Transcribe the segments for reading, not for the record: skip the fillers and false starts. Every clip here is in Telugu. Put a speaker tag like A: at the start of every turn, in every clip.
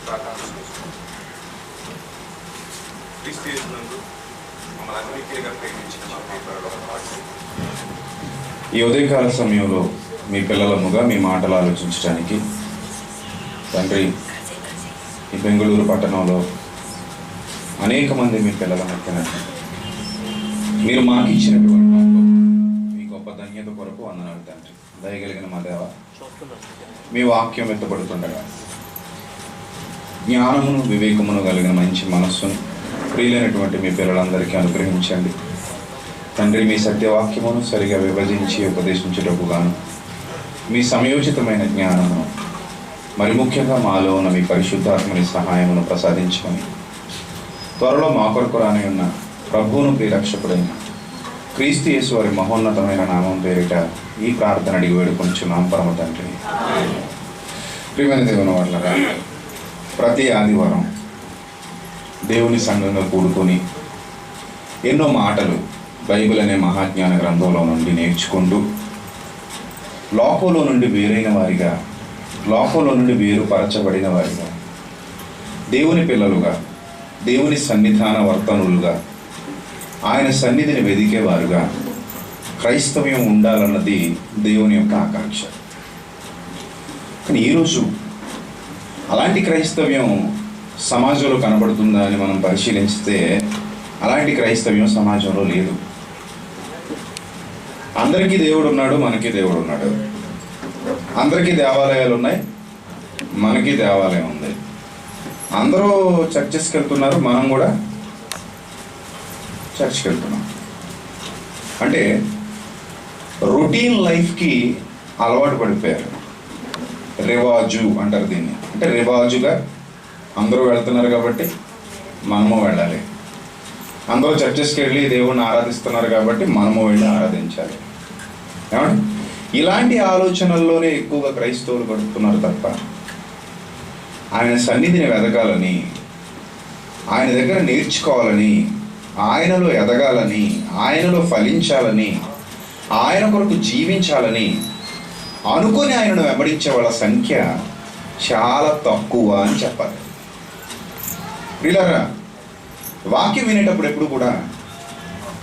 A: ప్రార్థన చేసుకుంటాం. క్రీస్తు యేసునందు మమ్మల్ని అద్వితీయంగా ప్రేమించిన మా ప్రియపరలోక తండ్రి,
B: ఈ ఉదయకాల సమయంలో మీ పిల్లలముగా మీ మాటలు ఆలోచించడానికి తండ్రి, ఈ బెంగళూరు పట్టణంలో అనేక మంది మీ పిల్లల మధ్యన మీరు మాకు ఇచ్చినటువంటి మీ గొప్ప ధన్యత కొరకు వందనాలు తండ్రి. దయగలిగిన మా దేవ, మీ వాక్యం ఎత్తబడుతుండగా జ్ఞానమును వివేకమును కలిగిన మంచి మనస్సును ప్రియులైనటువంటి మీ పిల్లలందరికీ అనుగ్రహించండి తండ్రి. మీ సత్యవాక్యమును సరిగా విభజించి ఉపదేశించుటకు గాను మీ సమయోచితమైన జ్ఞానమును, మరి ముఖ్యంగా మాలో ఉన్న మీ పరిశుద్ధాత్మని సహాయమును ప్రసాదించుకొని త్వరలో మా కొరకు రాని ఉన్న ప్రభువును ప్రియరక్షకుడైన క్రీస్తు యేసు వారి మహోన్నతమైన నామం పేరిట ఈ ప్రార్థన అడిగి వేడుకొంచున్నాం పరమ తండ్రి. ప్రియమైన దేవుని వాళ్ళరా, ప్రతి ఆదివారం దేవుని సంఘంగా కూడుకొని ఎన్నో మాటలు బైబిల్ అనే మహాజ్ఞాన గ్రంథంలో నుండి నేర్చుకుంటూ లోకంలో నుండి వేరైన వారిగా, లోకంలో నుండి వేరుపరచబడిన వారిగా, దేవుని పిల్లలుగా, దేవుని సన్నిధాన వర్తనులుగా, ఆయన సన్నిధిని వెదికేవారుగా క్రైస్తవ్యం ఉండాలన్నది దేవుని యొక్క ఆకాంక్ష. కానీ ఈరోజు అలాంటి క్రైస్తవ్యం సమాజంలో కనబడుతుందా అని మనం పరిశీలిస్తే అలాంటి క్రైస్తవ్యం సమాజంలో లేదు. అందరికీ దేవుడు ఉన్నాడు, మనకి దేవుడు ఉన్నాడు. అందరికీ దేవాలయాలు ఉన్నాయి, మనకి దేవాలయం ఉంది. అందరూ చర్చెస్కి వెళ్తున్నారు, మనం కూడా చర్చ్కి వెళ్తున్నాం. అంటే రొటీన్ లైఫ్కి అలవాటు పడిపోయారు. రివాజు అంటారు దీన్ని. అంటే రివాజుగా అందరూ వెళ్తున్నారు కాబట్టి మనము వెళ్ళాలి. అందరూ చర్చెస్కి వెళ్ళి దేవుణ్ణి ఆరాధిస్తున్నారు కాబట్టి మనము వెళ్ళి ఆరాధించాలి. ఏమండి, ఇలాంటి ఆలోచనల్లోనే ఎక్కువగా క్రైస్తవులు గడుపుతున్నారు తప్ప ఆయన సన్నిధిని వెదగాలని, ఆయన దగ్గర నేర్చుకోవాలని, ఆయనలో ఎదగాలని, ఆయనలో ఫలించాలని, ఆయన కొరకు జీవించాలని అనుకొని ఆయనను వెంబడించే వాళ్ళ సంఖ్య చాలా తక్కువ అని చెప్పాలి. ప్రియులారా, వాక్యం వినేటప్పుడు ఎప్పుడు కూడా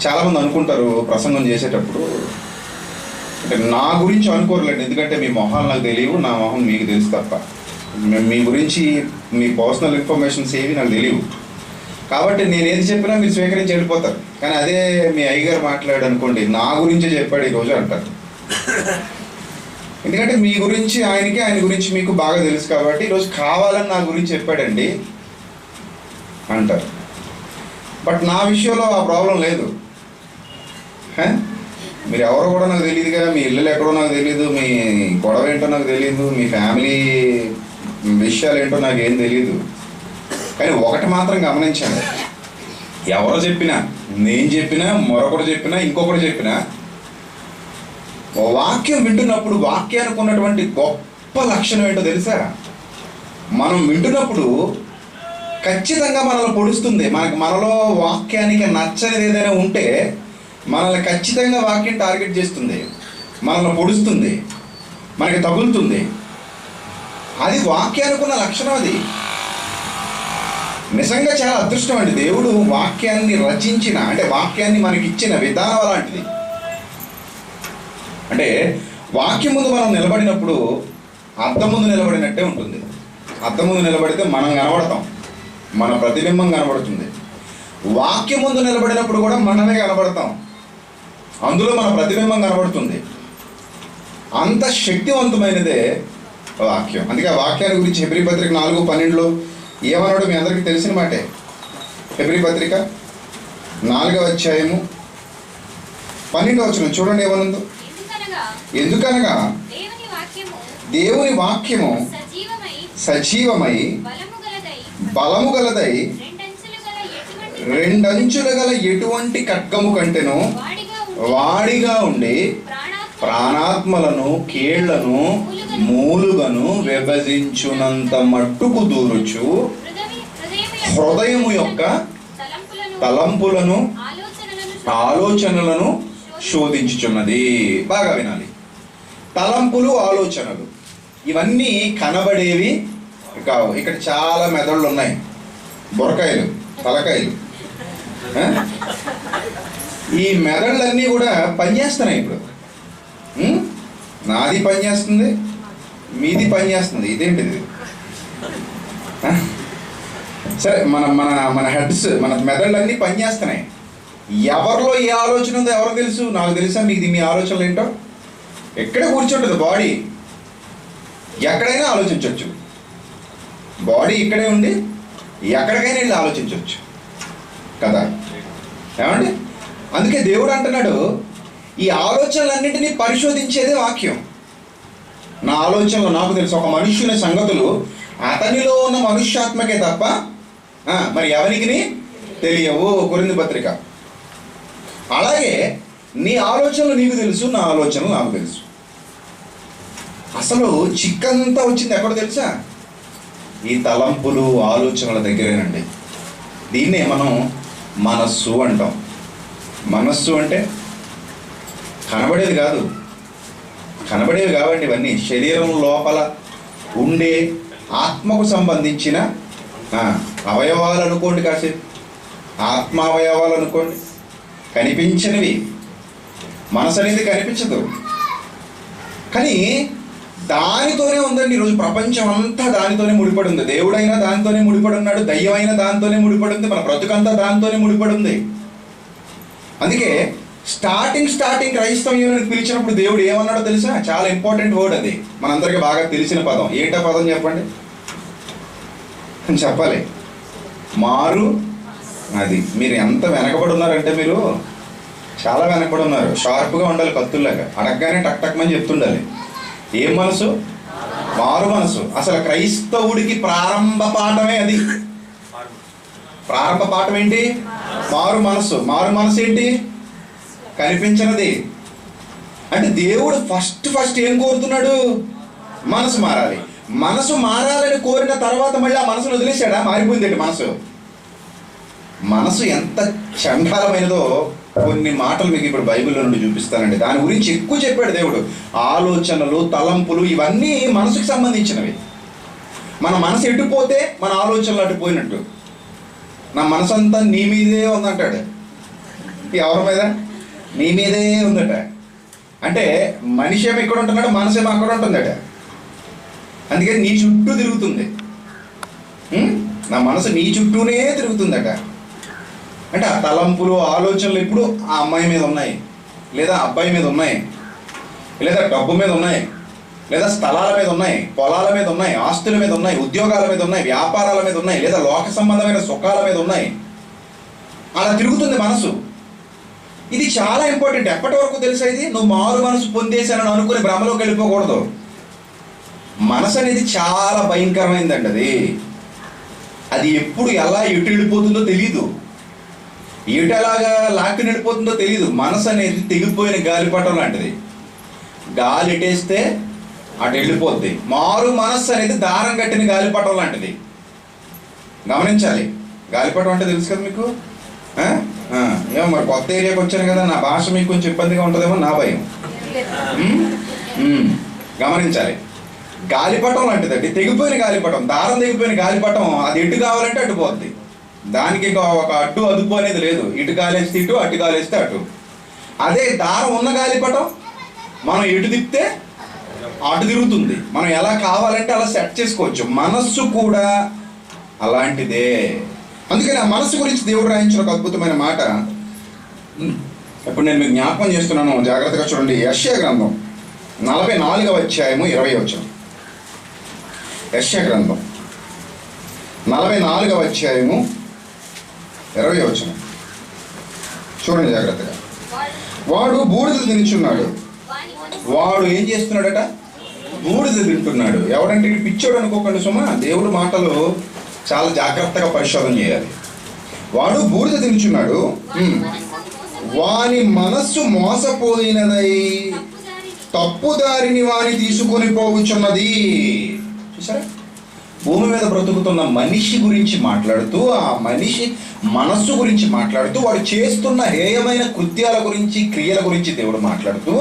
B: చాలామంది అనుకుంటారు ప్రసంగం చేసేటప్పుడు, అంటే నా గురించి అనుకోరులేండి, ఎందుకంటే మీ మొహాలు నాకు తెలియవు, నా మొహం మీకు తెలుసు తప్ప మీ గురించి మీ పర్సనల్ ఇన్ఫర్మేషన్స్ ఏవి నాకు తెలియవు. కాబట్టి నేను ఏది చెప్పినా మీరు స్వీకరించి వెళ్ళిపోతారు. కానీ అదే మీ అయ్యగారు మాట్లాడాడు అనుకోండి, నా గురించే చెప్పాడు ఈరోజు అంటారు. ఎందుకంటే మీ గురించి ఆయనకి, ఆయన గురించి మీకు బాగా తెలుసు కాబట్టి ఈరోజు కావాలని నా గురించి చెప్పాడండి అంటారు. బట్ నా విషయంలో ఆ ప్రాబ్లం లేదు. మీరు ఎవరో కూడా నాకు తెలియదుగా, మీ ఇల్లులు ఎక్కడో నాకు తెలియదు, మీ గొడవ ఏంటో నాకు తెలియదు, మీ ఫ్యామిలీ విషయాలు ఏంటో నాకు ఏం తెలియదు. కానీ ఒకటి మాత్రం గమనించండి, ఎవరు చెప్పినా, నేను చెప్పినా, మరొకరు చెప్పినా, ఇంకొకరు చెప్పినా, వాక్యం వింటున్నప్పుడు వాక్యానికి ఉన్నటువంటి గొప్ప లక్షణం ఏంటో తెలుసా? మనం వింటున్నప్పుడు ఖచ్చితంగా మనల్ని పొడుస్తుంది. మనలో వాక్యానికి నచ్చనిది ఏదైనా ఉంటే మనల్ని ఖచ్చితంగా వాక్యం టార్గెట్ చేస్తుంది, మనల్ని పొడుస్తుంది, మనకి తగులుతుంది. అది వాక్యానికి ఉన్న లక్షణం. అది నిజంగా చాలా అదృష్టం అండి. దేవుడు వాక్యాన్ని రచించిన, అంటే వాక్యాన్ని మనకి ఇచ్చిన విధానం అలాంటిది. అంటే వాక్యం ముందు మనం నిలబడినప్పుడు అద్దం ముందు నిలబడినట్టే ఉంటుంది. అద్దం ముందు నిలబడితే మనం కనబడతాం, మన ప్రతిబింబం కనబడుతుంది. వాక్యం ముందు నిలబడినప్పుడు కూడా మనమే కనబడతాం, అందులో మన ప్రతిబింబం కనబడుతుంది. అంత శక్తివంతమైనదే వాక్యం. అందుకే ఆ వాక్యాన్ని గురించి హెబ్రీ పత్రిక 4:12 ఏమన్నాడు మీ అందరికీ తెలిసిన మాటే. హెబ్రీ పత్రిక 4వ అధ్యాయము 12వ వచనం చూడండి ఏమనుందో. ఎందుకనగా దేవుని వాక్యము సజీవమై బలము గలదై రెండంచులు గల ఎటువంటి ఖడ్గము కంటెను వాడిగా ఉండి ప్రాణాత్మలను, కీళ్లను, మూలుగను విభజించునంత మట్టుకు దూరుచు హృదయము యొక్క తలంపులను, ఆలోచనలను శోధించుచున్నది. బాగా వినాలి. తలంపులు, ఆలోచనలు ఇవన్నీ కనబడేవి కావు. ఇక్కడ చాలా మెదళ్ళు ఉన్నాయి, బుర్రకాయలు, తలకాయలు. ఈ మెదళ్ళన్నీ కూడా పనిచేస్తున్నాయి ఇప్పుడు. నాది పనిచేస్తుంది, మీది పనిచేస్తుంది. ఇదేంటిది? సరే, మన మన మన హెడ్స్, మన మెదళ్ళన్నీ పనిచేస్తున్నాయి. ఎవరిలో ఏ ఆలోచన ఉందో ఎవరు తెలుసు? నాకు తెలుసా? మీకు మీ ఆలోచనలు ఏంటో? ఎక్కడే కూర్చుంటుంది బాడీ, ఎక్కడైనా ఆలోచించవచ్చు. బాడీ ఇక్కడే ఉండి ఎక్కడికైనా వెళ్ళి ఆలోచించవచ్చు కదా, ఏమండి? అందుకే దేవుడు అంటున్నాడు, ఈ ఆలోచనలన్నింటినీ పరిశోధించేదే వాక్యం. నా ఆలోచనలు నాకు తెలుసు. ఒక మనుష్యుని సంగతులు అతనిలో ఉన్న మనుష్యాత్మకే తప్ప మరి ఎవరికి తెలియవు. కొరింథీ పత్రిక. అలాగే నీ ఆలోచనలు నీకు తెలుసు, నా ఆలోచనలు నాకు తెలుసు. అసలు చిక్కంతా వచ్చింది ఎక్కడ తెలుసా? ఈ తలంపులు, ఆలోచనల దగ్గరేనండి. దీన్నే మనం మనస్సు అంటాం. మనస్సు అంటే కనబడేది కాదు, కనబడేవి కావండి ఇవన్నీ. శరీరం లోపల ఉండే ఆత్మకు సంబంధించిన అవయవాలు అనుకోండి, కాసేపు ఆత్మావయవాలు అనుకోండి. కనిపించినవి. మనసు అనేది కనిపించదు, కానీ దానితోనే ఉందండి ఈరోజు. ప్రపంచం అంతా దానితోనే ముడిపడి ఉంది. దేవుడైనా దానితోనే ముడిపడి ఉన్నాడు, దయ్యమైనా దానితోనే ముడిపడి ఉంది, మన బ్రతుకంతా దానితోనే ముడిపడి ఉంది. అందుకే స్టార్టింగ్ క్రైస్తవ యూనియన్ పిలిచినప్పుడు దేవుడు ఏమన్నాడో తెలుసా? చాలా ఇంపార్టెంట్ వర్డ్ అది, మనందరికీ బాగా తెలిసిన పదం. ఏంటా పదం చెప్పండి? చెప్పాలి. మారు. అది మీరు ఎంత వెనకబడి ఉన్నారంటే, మీరు చాలా వెనకబడి ఉన్నారు. షార్ప్గా ఉండాలి, కత్తుల్లాగా. అడగగానే టక్ టక్ మని చెప్తుండాలి. ఏం మనసు? మారు మనసు. అసలు క్రైస్తవుడికి ప్రారంభ పాఠమే అది. ప్రారంభ పాఠం ఏంటి? మారు మనసు. మారు మనసు ఏంటి? కనిపించినది. అంటే దేవుడు ఫస్ట్ ఏం కోరుతున్నాడు? మనసు మారాలి. మనసు మారాలని కోరిన తర్వాత మళ్ళీ ఆ మనసును వదిలేశాడా? మారిపోయింది మనసు. మనసు ఎంత చండాలమైనదో కొన్ని మాటలు మీకు ఇప్పుడు బైబిల్లో నుండి చూపిస్తానండి. దాని గురించి ఎక్కువ చెప్పాడు దేవుడు. ఆలోచనలు, తలంపులు ఇవన్నీ మనసుకు సంబంధించినవి. మన మనసు ఎటుపోతే మన ఆలోచనలు అటుపోయినట్టు. నా మనసు అంతా నీ మీదే ఉందంటాడు. ఎవరి మీద? నీ మీదే ఉందట. అంటే మనిషి ఏమో ఇక్కడ ఉంటున్నాడు, మనసు ఏమో అక్కడ ఉంటుందట. అందుకని నీ చుట్టూ తిరుగుతుంది. నా మనసు నీ చుట్టూనే తిరుగుతుందట. అంటే ఆ తలంపులు, ఆలోచనలు ఇప్పుడు ఆ అమ్మాయి మీద ఉన్నాయి, లేదా అబ్బాయి మీద ఉన్నాయి, లేదా డబ్బు మీద ఉన్నాయి, లేదా స్థలాల మీద ఉన్నాయి, పొలాల మీద ఉన్నాయి, ఆస్తుల మీద ఉన్నాయి, ఉద్యోగాల మీద ఉన్నాయి, వ్యాపారాల మీద ఉన్నాయి, లేదా లోక సంబంధమైన సుఖాల మీద ఉన్నాయి. అలా తిరుగుతుంది మనసు. ఇది చాలా ఇంపార్టెంట్. ఎప్పటి వరకు తెలుసా ఇది? నువ్వు మారు మనసు పొందేశానని అనుకుని భ్రమలోకి వెళ్ళిపోకూడదు. మనసు అనేది చాలా భయంకరమైందండి. అది ఎప్పుడు ఎలా ఎటు వెళ్ళిపోతుందో తెలీదు, ఎటు ఎలాగా లాక్కి వెళ్ళిపోతుందో తెలీదు. మనసు అనేది తెగిపోయిన గాలిపటం లాంటిది. గాలి ఎటేస్తే అటు వెళ్ళిపోద్ది. మారు మనస్సు అనేది దారం కట్టిన గాలిపటం లాంటిది. గమనించాలి. గాలిపటం అంటే తెలుసు కదా మీకు? ఏమో మరి కొత్త ఏరియాకి వచ్చాను కదా, నా భాష మీకు కొంచెం ఇబ్బందిగా ఉంటుందేమో నా భయం. గమనించాలి. గాలిపటం లాంటిదండి, తెగిపోయిన గాలిపటం, దారం తెగిపోయిన గాలిపటం. అది ఎటు కావాలంటే అటు పోద్ది. దానికి ఒక అడ్డు అదుపు అనేది లేదు. ఇటు గాలేస్తే ఇటు, అటు గాలేస్తే అటు. అదే దారం ఉన్న గాలిపటం మనం ఎటు తిప్పితే అటు తిరుగుతుంది. మనం ఎలా కావాలంటే అలా సెట్ చేసుకోవచ్చు. మనస్సు కూడా అలాంటిదే. అందుకని ఆ మనస్సు గురించి దేవుడు రాయించిన ఒక అద్భుతమైన మాట ఇప్పుడు నేను మీకు జ్ఞాపకం చేస్తున్నాను. జాగ్రత్తగా చూడండి. యెషయా గ్రంథం 44వ అధ్యాయము 20వ వచనం. యెషయా గ్రంథం 44వ అధ్యాయము 20వ వచనం చూడండి జాగ్రత్తగా. వాడు బూడిద తినుచున్నాడు. వాడు ఏం చేస్తున్నాడట? బూడిద తింటున్నాడు. ఎవడంటే పిచ్చోడు అనుకోకండి సుమా. దేవుడు మాటలు చాలా జాగ్రత్తగా పరిశోధన చేయాలి. వాడు బూడిద తినుచున్నాడు, వాని మనస్సు మోసపోయినదై తప్పుదారిని వాని తీసుకొని పోవచ్చున్నది. చూసారా? భూమి మీద బ్రతుకుతున్న మనిషి గురించి మాట్లాడుతూ, ఆ మనిషి మనస్సు గురించి మాట్లాడుతూ, వాడు చేస్తున్న హేయమైన కృత్యాల గురించి, క్రియల గురించి దేవుడు మాట్లాడుతూ,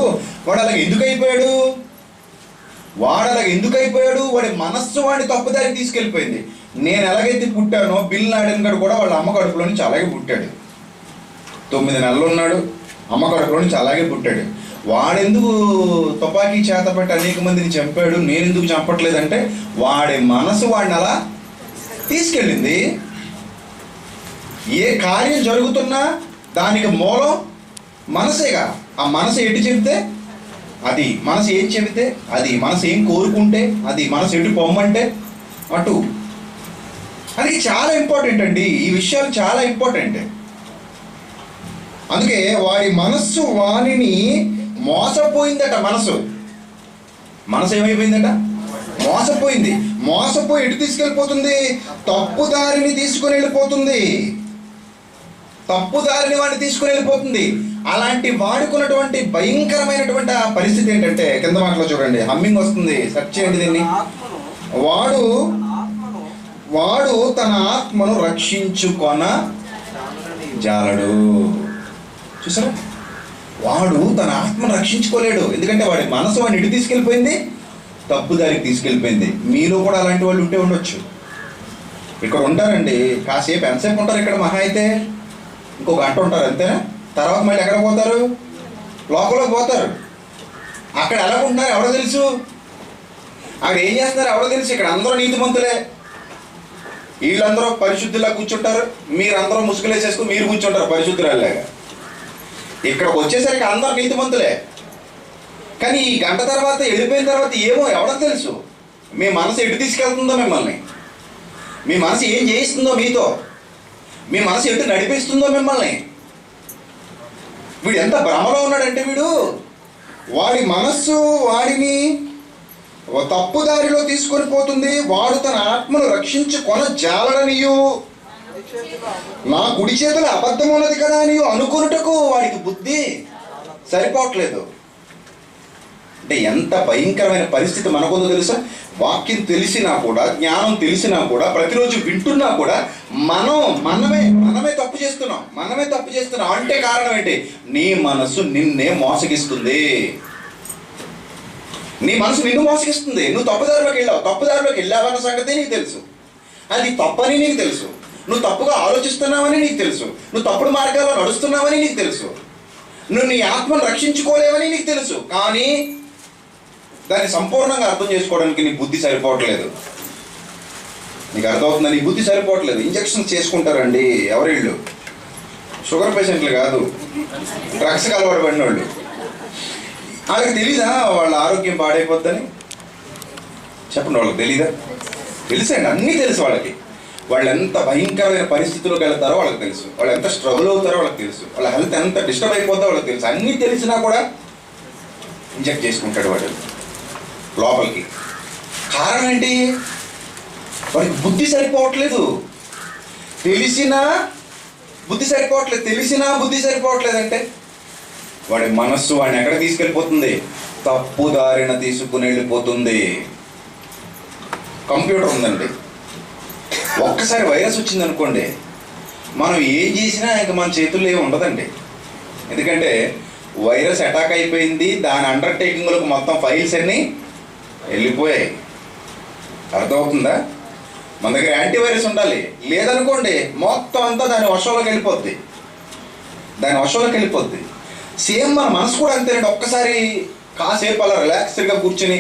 B: వాడు అలా ఎందుకు అయిపోయాడు? వాడు అలాగ ఎందుకు అయిపోయాడు? వాడి మనస్సు వాడిని తప్పుదారికి తీసుకెళ్ళిపోయింది. నేను ఎలాగైతే పుట్టానో బిల్ లాడెన్ గారు కూడా వాళ్ళ అమ్మ కడుపులో నుంచి అలాగే పుట్టాడు. 9 నెలలు ఉన్నాడు, అమ్మ కడుపులో నుంచి అలాగే పుట్టాడు. వాడెందుకు తుపాకీ చేతపట్టి అనేక మందిని చంపాడు, నేను ఎందుకు చంపట్లేదంటే వాడి మనసు వాడిని అలా తీసుకెళ్ళింది. ఏ కార్యం జరుగుతున్నా దానికి మూలం మనసేగా. ఆ మనసు ఎటు చెబితే అది, మనసు ఏం చెబితే అది, మనసు ఏం కోరుకుంటే అది, మనసు ఎటు పొమ్మంటే అటు. అది చాలా ఇంపార్టెంట్ అండి. ఈ విషయాలు చాలా ఇంపార్టెంట్. అందుకే వాడి మనస్సు వాణిని మోసపోయిందట. మనసు ఏమైపోయిందట? మోసపోయింది. మోసపోయి ఎటు తీసుకెళ్ళిపోతుంది? తప్పుదారిని తీసుకుని వెళ్ళిపోతుంది. తప్పుదారిని వాడిని తీసుకుని వెళ్ళిపోతుంది. అలాంటి వాడుకున్నటువంటి భయంకరమైనటువంటి ఆ పరిస్థితి ఏంటంటే, కింద మాటలో చూడండి, హమ్మింగ్ వస్తుంది, సెర్చ్ చేయండి దీన్ని. వాడు తన ఆత్మను రక్షించుకొన జాలడు. చూసారా? వాడు తన ఆత్మను రక్షించుకోలేడు. ఎందుకంటే వాడి మనసు వాడిని ఇటు తీసుకెళ్ళిపోయింది, తప్పుదారికి తీసుకెళ్ళిపోయింది. మీలో కూడా అలాంటి వాళ్ళు ఉంటే ఉండొచ్చు. ఇక్కడ ఉంటారండి, కాసేపు ఎంతసేపు ఉంటారు ఇక్కడ? మహా అయితే ఇంకో గంట ఉంటారు అంతేనా? తర్వాత మళ్ళీ ఎక్కడ పోతారు? లోపలికి పోతారు. అక్కడ ఎలా ఉంటున్నారు ఎవరో తెలుసు, అక్కడ ఏం చేస్తున్నారు ఎవరో తెలుసు. ఇక్కడ అందరూ నీతిమంతులే, వీళ్ళందరూ పరిశుద్ధులా కూర్చుంటారు, మీరందరూ ముసుగులేసేసుకుని మీరు కూర్చుంటారు పరిశుద్ధులాగా. ఇక్కడికి వచ్చేసరికి అందరూ నీతిమంతులే. కానీ ఈ గంట తర్వాత వెళ్ళిపోయిన తర్వాత ఏమో ఎవడో తెలుసు. మీ మనసు ఎటు తీసుకెళ్తుందో మిమ్మల్ని, మీ మనసు ఏం చేయిస్తుందో మీతో, మీ మనసు ఎటు నడిపిస్తుందో మిమ్మల్ని. వీడు ఎంత భ్రమలో ఉన్నాడంటే, వాడి మనస్సు వాడిని తప్పుదారిలో తీసుకొని పోతుంది. వాడు తన ఆత్మను రక్షించుకొన జాలడనియు, నా కుడి చేతులు అబద్ధం ఉన్నది కదా అని అనుకున్నటకు వాడికి బుద్ధి సరిపోవట్లేదు. అంటే ఎంత భయంకరమైన పరిస్థితి మనకుందో తెలుసా? వాక్యం తెలిసినా కూడా, జ్ఞానం తెలిసినా కూడా, ప్రతిరోజు వింటున్నా కూడా మనమే తప్పు చేస్తున్నాం. అంటే కారణం ఏంటి? నీ మనసు నిన్నే మోసగిస్తుంది. నీ మనసు నిన్ను మోసగిస్తుంది. నువ్వు తప్పుదారిలోకి వెళ్ళావన్న సంగతి నీకు తెలుసు. అది తప్పని నీకు తెలుసు. నువ్వు తప్పుగా ఆలోచిస్తున్నావని నీకు తెలుసు. నువ్వు తప్పుడు మార్గాల్లో నడుస్తున్నావని నీకు తెలుసు. నువ్వు నీ ఆత్మను రక్షించుకోలేవని నీకు తెలుసు. కానీ దాన్ని సంపూర్ణంగా అర్థం చేసుకోవడానికి నీ బుద్ధి సరిపోవట్లేదు. నీకు అర్థమవుతుందా? నీ బుద్ధి సరిపోవట్లేదు. ఇంజక్షన్స్ చేసుకుంటారండి ఎవరిళ్ళు? షుగర్ పేషెంట్లు కాదు, డ్రగ్స్కి అలవాటు పడిన వాళ్ళు. వాళ్ళకి తెలీదా వాళ్ళ ఆరోగ్యం పాడైపోద్దని? చెప్పండి, వాళ్ళకి తెలీదా? తెలుసండి, అన్నీ తెలుసు వాళ్ళకి. వాళ్ళు ఎంత భయంకరమైన పరిస్థితుల్లోకి వెళ్తారో వాళ్ళకి తెలుసు. వాళ్ళు ఎంత స్ట్రగుల్ అవుతారో వాళ్ళకి తెలుసు. వాళ్ళ హెల్త్ ఎంత డిస్టర్బ్ అయిపోతారో వాళ్ళకి తెలుసు. అన్నీ తెలిసినా కూడా ఇంజెక్ట్ చేసుకుంటాడు వాడు లోపలికి. కారణం ఏంటి? వాడికి బుద్ధి సరిపోవట్లేదు. తెలిసినా బుద్ధి సరిపోవట్లేదు అంటే వాడి మనస్సు వాడిని ఎక్కడ తీసుకెళ్ళిపోతుంది? తప్పుదారిన తీసుకుని వెళ్ళిపోతుంది. కంప్యూటర్ ఉందండి, ఒక్కసారి వైరస్ వచ్చిందనుకోండి, మనం ఏం చేసినా ఇంకా మన చేతుల్లో ఏమి ఉండదండి. ఎందుకంటే వైరస్ అటాక్ అయిపోయింది, దాని అండర్టేకింగ్లకు మొత్తం ఫైల్స్ అన్నీ వెళ్ళిపోయాయి. అర్థమవుతుందా? మన దగ్గర యాంటీవైరస్ ఉండాలి, లేదనుకోండి మొత్తం అంతా దాని వశంలోకి వెళ్ళిపోద్ది. సేమ్ మన మనసు కూడా అంతేనండి. ఒక్కసారి కాసేపు అలా రిలాక్స్డ్గా కూర్చుని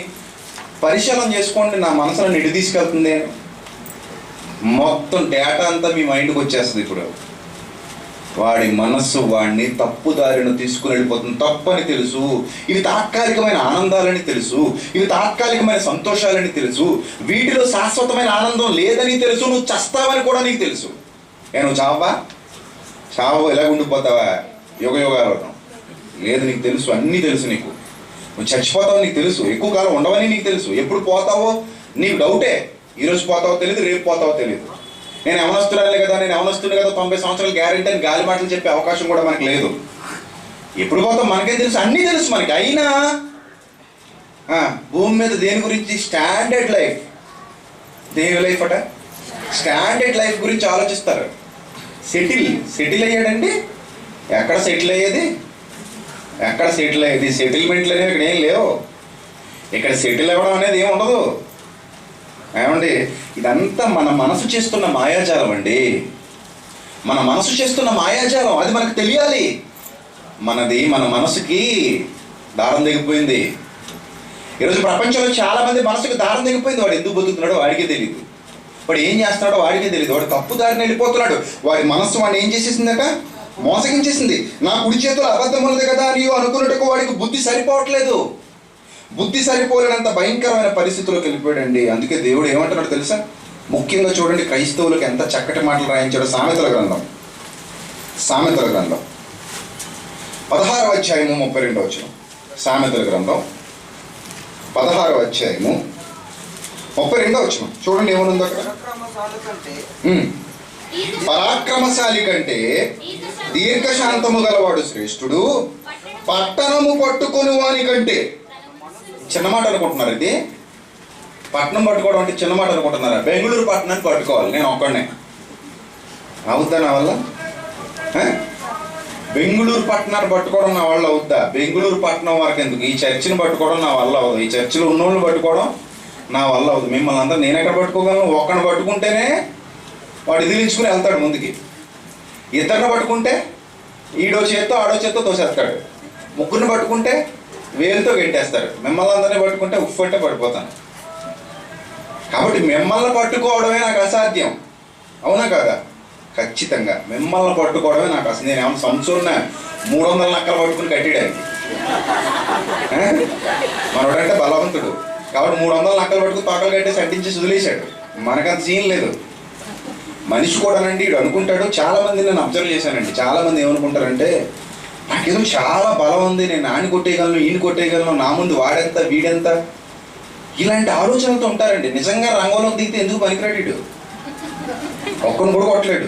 B: పరిశీలన చేసుకోండి, నా మనసు నన్ను ఎటు తీసుకెళ్తుంది అని. మొత్తం డేటా అంతా మీ మైండ్కి వచ్చేస్తుంది. ఇప్పుడు వాడి మనస్సు వాడిని తప్పుదారిని తీసుకుని వెళ్ళిపోతుంది. తప్పని తెలుసు, ఇవి తాత్కాలికమైన ఆనందాలని తెలుసు, ఇవి తాత్కాలికమైన సంతోషాలని తెలుసు, వీటిలో శాశ్వతమైన ఆనందం లేదని తెలుసు. నువ్వు చస్తావని కూడా నీకు తెలుసు. నువ్వు చావో ఇలాగ ఉండిపోతావా యుగాలు? లేదు, నీకు తెలుసు, అన్నీ తెలుసు. నువ్వు చచ్చిపోతావు నీకు తెలుసు, ఎక్కువ కాలం ఉండవని నీకు తెలుసు. ఎప్పుడు పోతావో నీకు డౌటే. ఈరోజు పోతావో తెలియదు, రేపు పోతావో తెలియదు. నేను యవనస్తురాలే కదా, 90 సంవత్సరాలు గ్యారెంటీ అని గాలి మాటలు చెప్పే అవకాశం కూడా మనకు లేదు. ఎప్పుడు పోతాం మనకేం తెలుసు, అన్నీ తెలుసు మనకి. అయినా భూమి మీద దేని గురించి? Standard life. దేని లైఫ్ అట? స్టాండర్డ్ లైఫ్ గురించి ఆలోచిస్తారు. సెటిల్ అయ్యాడండి. ఎక్కడ సెటిల్ అయ్యేది? సెటిల్మెంట్లు అనేవి ఇక్కడ ఏం లేవు. ఇక్కడ సెటిల్ అవ్వడం అనేది ఏమి ఉండదు. ఏమండి, ఇదంతా మన మనసు చేస్తున్న మాయాజాలం అండి. మన మనసు చేస్తున్న మాయాజాలం, అది మనకు తెలియాలి. మన మనసుకి దారం తెగిపోయింది. ఈరోజు ప్రపంచంలో చాలా మంది మనసుకు దారం తెగిపోయింది. వాడు ఎందుకు బతుకుతున్నాడో వాడికే తెలియదు, వాడు ఏం చేస్తున్నాడో వాడికే తెలియదు, వాడు తప్పు దారిని వెళ్ళిపోతున్నాడు. వాడి మనస్సు వాడిని ఏం చేసేసిందట? మోసగించేసింది. నా కుడి చేతులు అబద్ధం ఉన్నది కదా అని అనుకున్నట్టుకు వాడికి బుద్ధి సరిపోవట్లేదు. బుద్ధి సరిపోలేనంత భయంకరమైన పరిస్థితుల్లోకి వెళ్ళిపోయాడండి. అందుకే దేవుడు ఏమంటున్నాడు తెలుసా? ముఖ్యంగా చూడండి, క్రైస్తవులకు ఎంత చక్కటి మాటలు రాయించాడు. సామెతల గ్రంథం 16వ అధ్యాయము 32వ వచనం. సామెతల గ్రంథం 16వ అధ్యాయము 32వ వచనం చూడండి, ఏమనుంది అక్కడ? పరాక్రమశాలి కంటే దీర్ఘశాంతము గలవాడు శ్రేష్ఠుడు, పట్టణము పట్టుకొని వాని కంటే. చిన్న మాట అనుకుంటున్నారు ఇది? పట్టణం పట్టుకోవడం అంటే చిన్న మాట అనుకుంటున్నారా? బెంగళూరు పట్టణాన్ని పట్టుకోవాలి నేను ఒక్కడనే, అవుద్దా నా వల్ల? బెంగళూరు పట్టణాన్ని పట్టుకోవడం నా వల్ల అవుద్దా? బెంగళూరు పట్టణం వరకు ఎందుకు, ఈ చర్చిని పట్టుకోవడం నా వల్ల అవ్వదు, ఈ చర్చిలో ఉన్నోళ్ళని పట్టుకోవడం నా వల్ల అవుతుంది. మిమ్మల్ని అందరూ నేను ఎక్కడ పట్టుకోగలను? ఒక్కడిని పట్టుకుంటేనే వాడు ఎదిరించుకుని వెళ్తాడు ముందుకి. ఇద్దరిని పట్టుకుంటే ఈడో చేత్తో ఆడో చేత్తో తోసేస్తాడు. ముగ్గురిని పట్టుకుంటే వేలుతో గెంటేస్తాడు. మిమ్మల్ని అందరినీ పట్టుకుంటే ఉఫ్ అంటే పడిపోతాను. కాబట్టి మిమ్మల్ని పట్టుకోవడమే నాకు అసాధ్యం, అవునా కాదా? ఖచ్చితంగా మిమ్మల్ని పట్టుకోవడమే నాకు అసలు. నేను ఏమన్నా సంవత్సరం 300 నక్కలు పట్టుకుని కట్టాడానికి. మనోడంటే బలవంతుడు కాబట్టి 300 నక్కలు పట్టుకుని తోకలు కట్టేసి అడ్డించేసి వదిలేశాడు. మనకంత సీన్ లేదు. మనిషి కూడానండి ఇడు అనుకుంటాడు. చాలామంది నేను అబ్జర్వ్ చేశానండి. చాలామంది ఏమనుకుంటారంటే, నాకేదో చాలా బలం ఉంది, నేను ఆని కొట్టేయగలను, ఈయన కొట్టేయగలను, నా ముందు వాడెంత వీడెంత, ఇలాంటి ఆలోచనలతో ఉంటారండి. నిజంగా రంగంలోకి దిగితే ఎందుకు పనికిరాడు? ఒక్కను కూడా కొట్టలేడు.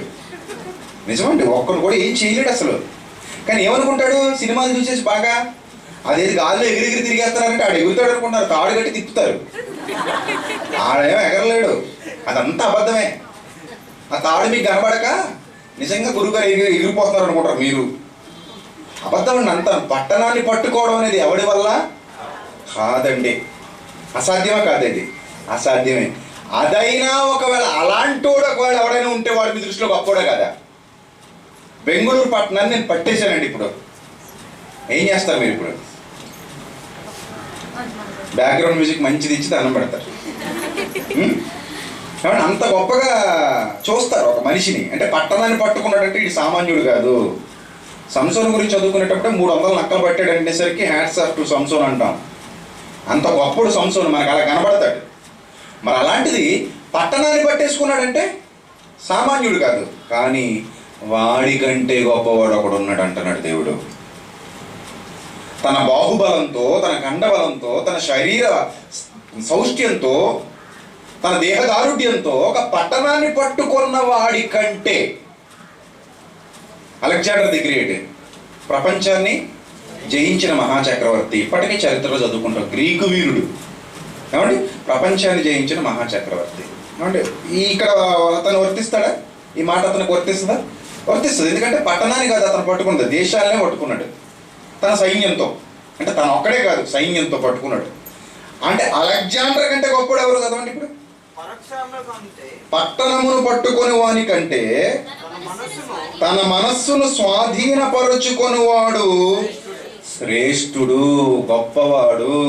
B: నిజమండి, ఒక్కను కూడా ఏం చేయలేడు అసలు. కానీ ఏమనుకుంటాడు? సినిమాలు చూసేసి బాగా అదేది గాల్లో ఎగిరెగిరి తిరిగేస్తున్నారంటే ఆడు ఎగురుతాడు అనుకుంటారు. తాడు కట్టి తిప్పుతారు, ఆడేమో ఎగరలేడు. అదంతా అబద్ధమే. ఆ తాడు మీకు కనబడక నిజంగా గురువుగారు ఎగిరిపోతున్నారు అనుకుంటారు మీరు. అబద్ధం అండి అంతా. పట్టణాన్ని పట్టుకోవడం అనేది ఎవడి వల్ల కాదండి, అసాధ్యమే కాదండి, అసాధ్యమే. అదైనా ఒకవేళ అలాంటోడు ఒకవేళ ఎవడైనా ఉంటే వాడు మీ దృష్టిలో గొప్పోడే కదా. బెంగళూరు పట్టణాన్ని నేను పట్టేశానండి. ఇప్పుడు ఏం చేస్తారు మీరు? ఇప్పుడు బ్యాక్గ్రౌండ్ మ్యూజిక్ మంచిది ఇచ్చి దండం పెడతారు. కాబట్టి అంత గొప్పగా చూస్తారు ఒక మనిషిని. అంటే పట్టణాన్ని పట్టుకున్నాడంటే ఇది సామాన్యుడు కాదు. సంసోన్ గురించి చదువుకునేటప్పుడు 300 నక్కలు పట్టాడు అనేసరికి హ్యాట్స్ ఆఫ్ టు సంసోన్ అంటాం. అంత గొప్పడు సంసోన్, మనకు అలా కనబడతాడు. మరి అలాంటిది పట్టణాన్ని పట్టేసుకున్నాడంటే సామాన్యుడు కాదు. కానీ వాడికంటే గొప్పవాడు ఒకడు ఉన్నాడు అంటున్నాడు దేవుడు. తన బాహుబలంతో, తన కండబలంతో, తన శరీర సౌష్ఠ్యంతో, తన దేహదారుఢ్యంతో ఒక పట్టణాన్ని పట్టుకున్న వాడి కంటే. అలెగ్జాండర్ ది గ్రేట్ ప్రపంచాన్ని జయించిన మహాచక్రవర్తి. ఇప్పటికీ చరిత్రలో చదువుకుంటాం. గ్రీకు వీరుడు, ఏమండి, ప్రపంచాన్ని జయించిన మహాచక్రవర్తి. ఏమంటే ఇక్కడ అతను వర్తిస్తాడా? ఈ మాట అతనికి వర్తిస్తుందా? వర్తిస్తుంది. ఎందుకంటే పట్టణాన్ని కాదు అతను పట్టుకున్నది, దేశాలనే పట్టుకున్నాడు తన సైన్యంతో. అంటే తను ఒక్కడే కాదు, సైన్యంతో పట్టుకున్నాడు. అంటే అలెగ్జాండర్ కంటే గొప్పడు ఎవరు చదవండి ఇప్పుడు? పట్టణమును పట్టుకొని వాని కంటే తన మనస్సును స్వాధీనపరుచుకొని వాడు శ్రేష్ఠుడు, గొప్పవాడు.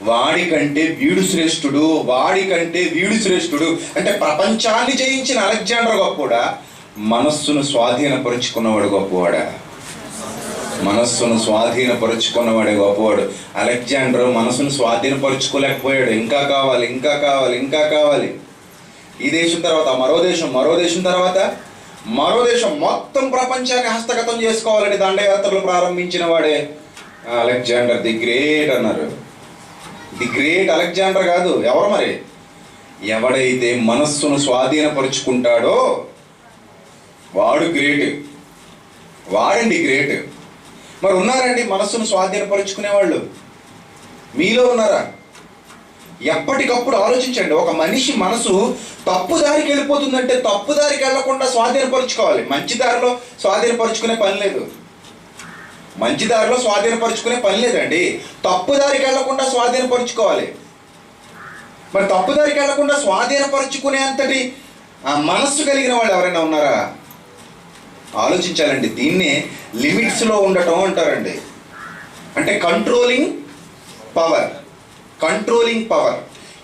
B: వాడికంటే వీడు శ్రేష్ఠుడు, వాడికంటే వీడు శ్రేష్ఠుడు. అంటే ప్రపంచాన్ని జయించిన అలెగ్జాండర్ గొప్పవాడా? మనస్సును స్వాధీనపరుచుకున్నవాడు గొప్పవాడా? మనస్సును స్వాధీనపరుచుకున్నవాడే గొప్పవాడు. అలెగ్జాండర్ మనసును స్వాధీనపరుచుకోలేకపోయాడు. ఇంకా కావాలి, ఇంకా కావాలి, ఇంకా కావాలి. ఈ దేశం తర్వాత మరో దేశం, మరో దేశం తర్వాత మరో దేశం, మొత్తం ప్రపంచాన్ని హస్తగతం చేసుకోవాలని దండయాత్రలు ప్రారంభించిన వాడే అలెగ్జాండర్ ది గ్రేట్ అన్నారు. ది గ్రేట్ అలెగ్జాండర్ కాదు. ఎవరు మరి? ఎవడైతే మనస్సును స్వాధీనపరుచుకుంటాడో వాడు గ్రేట్, వాడండి గ్రేట్. మరి ఉన్నారండి మనస్సును స్వాధీనపరుచుకునే వాళ్ళు? మీలో ఉన్నారా? ఎప్పటికప్పుడు ఆలోచించండి. ఒక మనిషి మనసు తప్పు దారికి వెళ్ళిపోతుందంటే తప్పు దారికి వెళ్లకుండా స్వాధీనపరుచుకోవాలి. మంచి దారిలో స్వాధీనపరుచుకునే పని లేదు. మంచి దారిలో స్వాధీనపరుచుకునే పని లేదండి. తప్పు దారికి వెళ్లకుండా స్వాధీనపరుచుకోవాలి. మరి తప్పు దారికి వెళ్లకుండా స్వాధీనపరుచుకునే అంతటి ఆ మనస్సు కలిగిన వాళ్ళు ఎవరైనా ఉన్నారా? ఆలోచించాలండి. దీన్నే లిమిట్స్లో ఉండటం అంటారండి. అంటే కంట్రోలింగ్ పవర్. కంట్రోలింగ్ పవర్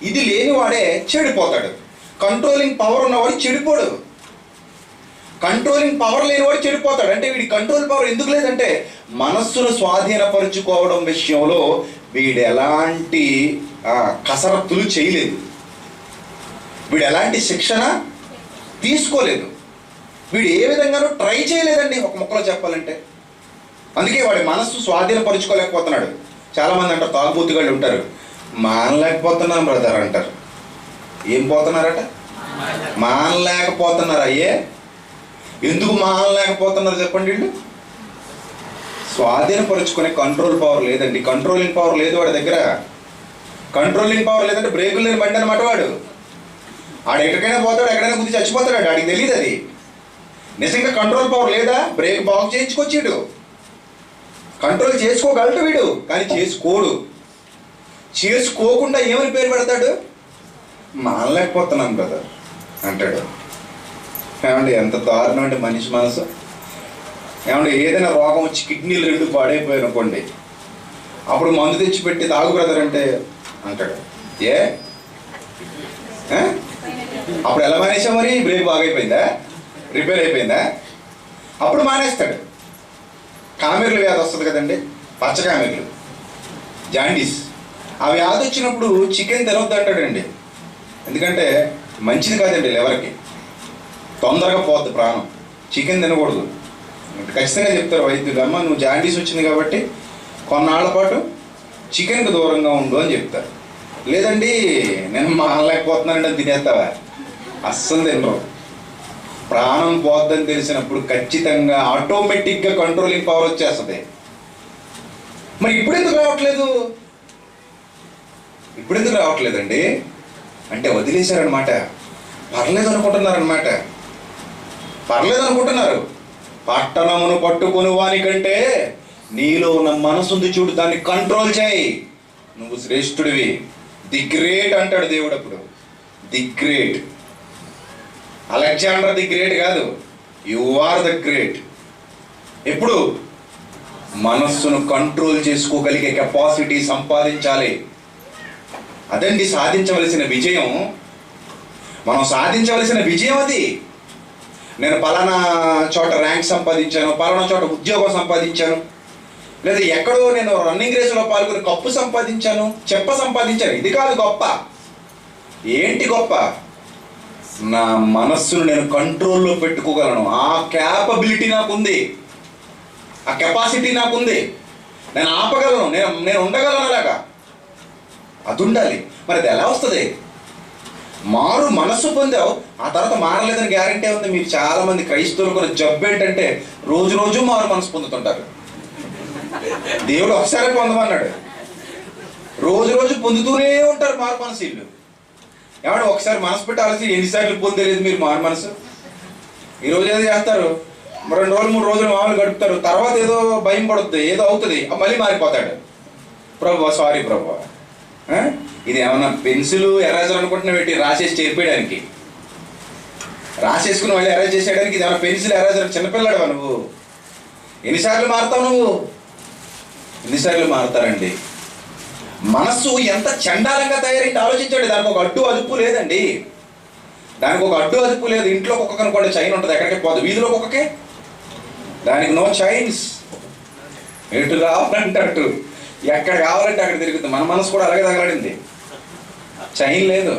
B: ఇది లేనివాడే చెడిపోతాడు. కంట్రోలింగ్ పవర్ ఉన్నవాడు చెడిపోడు. కంట్రోలింగ్ పవర్ లేనివాడు చెడిపోతాడు. అంటే వీడి కంట్రోల్ పవర్ ఎందుకు లేదంటే మనస్సును స్వాధీనపరుచుకోవడం విషయంలో వీడు ఎలాంటి కసరత్తులు చేయలేదు. వీడు ఎలాంటి శిక్షణ తీసుకోలేదు. వీడు ఏ విధంగానూ ట్రై చేయలేదండి ఒక ముక్కలో చెప్పాలంటే. అందుకే వాడి మనస్సు స్వాధీనపరుచుకోలేకపోతున్నాడు. చాలామంది అంటారు, తాగుబోతుగాళ్ళు ఉంటారు, మానలేకపోతున్నాం బ్రదర్ అంటారు. ఏం పోతున్నారట? మానలేకపోతున్నారు. అయ్యే ఎందుకు మానలేకపోతున్నారు చెప్పండి? వీళ్ళు స్వాధీనపరుచుకునే కంట్రోల్ పవర్ లేదండి. కంట్రోలింగ్ పవర్ లేదు వాడి దగ్గర. కంట్రోలింగ్ పవర్ లేదంటే బ్రేకులు లేని బండి అనమాట వాడు. ఆడు ఎక్కడికైనా పోతాడు, ఎక్కడైనా గుద్ది చచ్చిపోతాడు. ఆడికి తెలియదు అది. నిజంగా కంట్రోల్ పవర్ లేదా? బ్రేక్ బాగు చేయించుకొచ్చాడు. కంట్రోల్ చేసుకోగలడు వీడు, కానీ చేసుకోడు. చేసుకోకుండా ఏమని పేరు పెడతాడు? మానలేకపోతున్నాం బ్రదర్ అంటాడు. ఏమండి ఎంత దారుణం అంటే మనిషి మనసు. ఏమంటే ఏదైనా రోగం వచ్చి కిడ్నీలు 2 పాడైపోయాయి అనుకోండి, అప్పుడు మందు తెచ్చిపెట్టి తాగు బ్రదర్ అంటే అంటాడు. ఏ అప్పుడు ఎలా మానేసావు? మరి బ్రేక్ బాగైపోయిందా? రిపేర్ అయిపోయిందా? అప్పుడు మానేస్తాడు. కామెర్లు వ్యాధి వస్తుంది కదండి, పచ్చ కామెర్లు, జాండీస్. ఆ వ్యాధి వచ్చినప్పుడు చికెన్ తినొద్దు అంటాడండి. ఎందుకంటే మంచిది కాదండి లివర్కి, తొందరగా పోద్ది ప్రాణం. చికెన్ తినకూడదు ఖచ్చితంగా చెప్తారు వైద్యులు. అమ్మ నువ్వు జాండీస్ వచ్చింది కాబట్టి కొన్నాళ్ల పాటు చికెన్కి దూరంగా ఉండు అని చెప్తారు. లేదండి నేను మానలేకపోతున్నానంటే తినేస్తావా? అస్సలు తినరు. ప్రాణం పోద్దని తెలిసినప్పుడు ఖచ్చితంగా ఆటోమేటిక్గా కంట్రోలింగ్ పవర్ వచ్చేస్తుంది. మరి ఇప్పుడు ఎందుకు రావట్లేదు? ఇప్పుడు ఎందుకు రావట్లేదండి అంటే వదిలేశారనమాట. పర్లేదు అనుకుంటున్నారనమాట. పర్లేదు అనుకుంటున్నారు. పట్టణమును పట్టుకుని వానికంటే నీలో ఉన్న మనసుంది చూడు, దాన్ని కంట్రోల్ చేయి, నువ్వు శ్రేష్ఠుడివి. ది గ్రేట్ అంటాడు దేవుడు అప్పుడు. The great. Alexander the great కాదు, యు ఆర్ ద గ్రేట్. ఎప్పుడు? మనస్సును కంట్రోల్ చేసుకోగలిగే కెపాసిటీ సంపాదించాలి. అదండి సాధించవలసిన విజయం. మనం సాధించవలసిన విజయం అది. నేను పలానా చోట ర్యాంక్ సంపాదించాను, పలానా చోట ఉద్యోగం సంపాదించాను, లేదా ఎక్కడో నేను రన్నింగ్ రేసులో పాల్గొని కప్పు సంపాదించాను, చెప్ప సంపాదించాను. ఇది కాదు గొప్ప. ఏంటి గొప్ప? నా మనస్సును నేను కంట్రోల్లో పెట్టుకోగలను. ఆ క్యాపబిలిటీ నాకుంది, ఆ కెపాసిటీ నాకుంది. నేను ఆపగలను, నేను ఉండగలను. అలాగా అది ఉండాలి. మరి అది ఎలా వస్తుంది? మారు మనస్సు పొందావు, ఆ తర్వాత మారలేదని గ్యారంటీ ఉంది. మీరు చాలామంది క్రైస్తవులు కూడా జబ్బు ఏంటంటే రోజు రోజు మారు మనసు పొందుతుంటారు. దేవుడు ఒకసారి పొందమన్నాడు, రోజు రోజు పొందుతూనే ఉంటారు మారు మనసు. వీళ్ళు ఏమంటే ఒకసారి మనసు పెట్టాల్సి ఎన్నిసార్లు పొందలేదు మీరు మారు మనసు? ఈరోజు ఏదో చేస్తారు, 2 రోజులు 3 రోజులు మామూలు గడుపుతారు, తర్వాత ఏదో భయం పడుతుంది, ఏదో అవుతుంది, మళ్ళీ మారిపోతాడు. ప్రభు సారీ ప్రభు. ఇది ఏమన్నా పెన్సిల్ ఎరేజర్ అనుకుంటున్నా పెట్టి రాసేసి చేర్పేయడానికి, రాసేసుకుని మళ్ళీ ఎరేజ్ చేసేయడానికి ఇది ఏమన్నా పెన్సిల్ ఎరేజర్? చిన్నపిల్లాడువా నువ్వు? ఎన్నిసార్లు మారుతావు నువ్వు? ఎన్నిసార్లు మారుతారండి? మనస్సు ఎంత చండాలంగా తయారైంది ఆలోచించండి. దానికి ఒక అడ్డు అదుపు లేదండి. దానికి ఒక అడ్డు అదుపు లేదు. ఇంట్లో కుక్క అనుకోండి, చైన్ ఉంటుంది, ఎక్కడికి పోదు. వీధిలో కుక్కకే దానికి నో చైన్స్. ఎటు కావాలంటే అటు, ఎక్కడ కావాలంటే అక్కడ తిరుగుతుంది. మన మనసు కూడా అలాగే తగలడింది. చైన్ లేదు,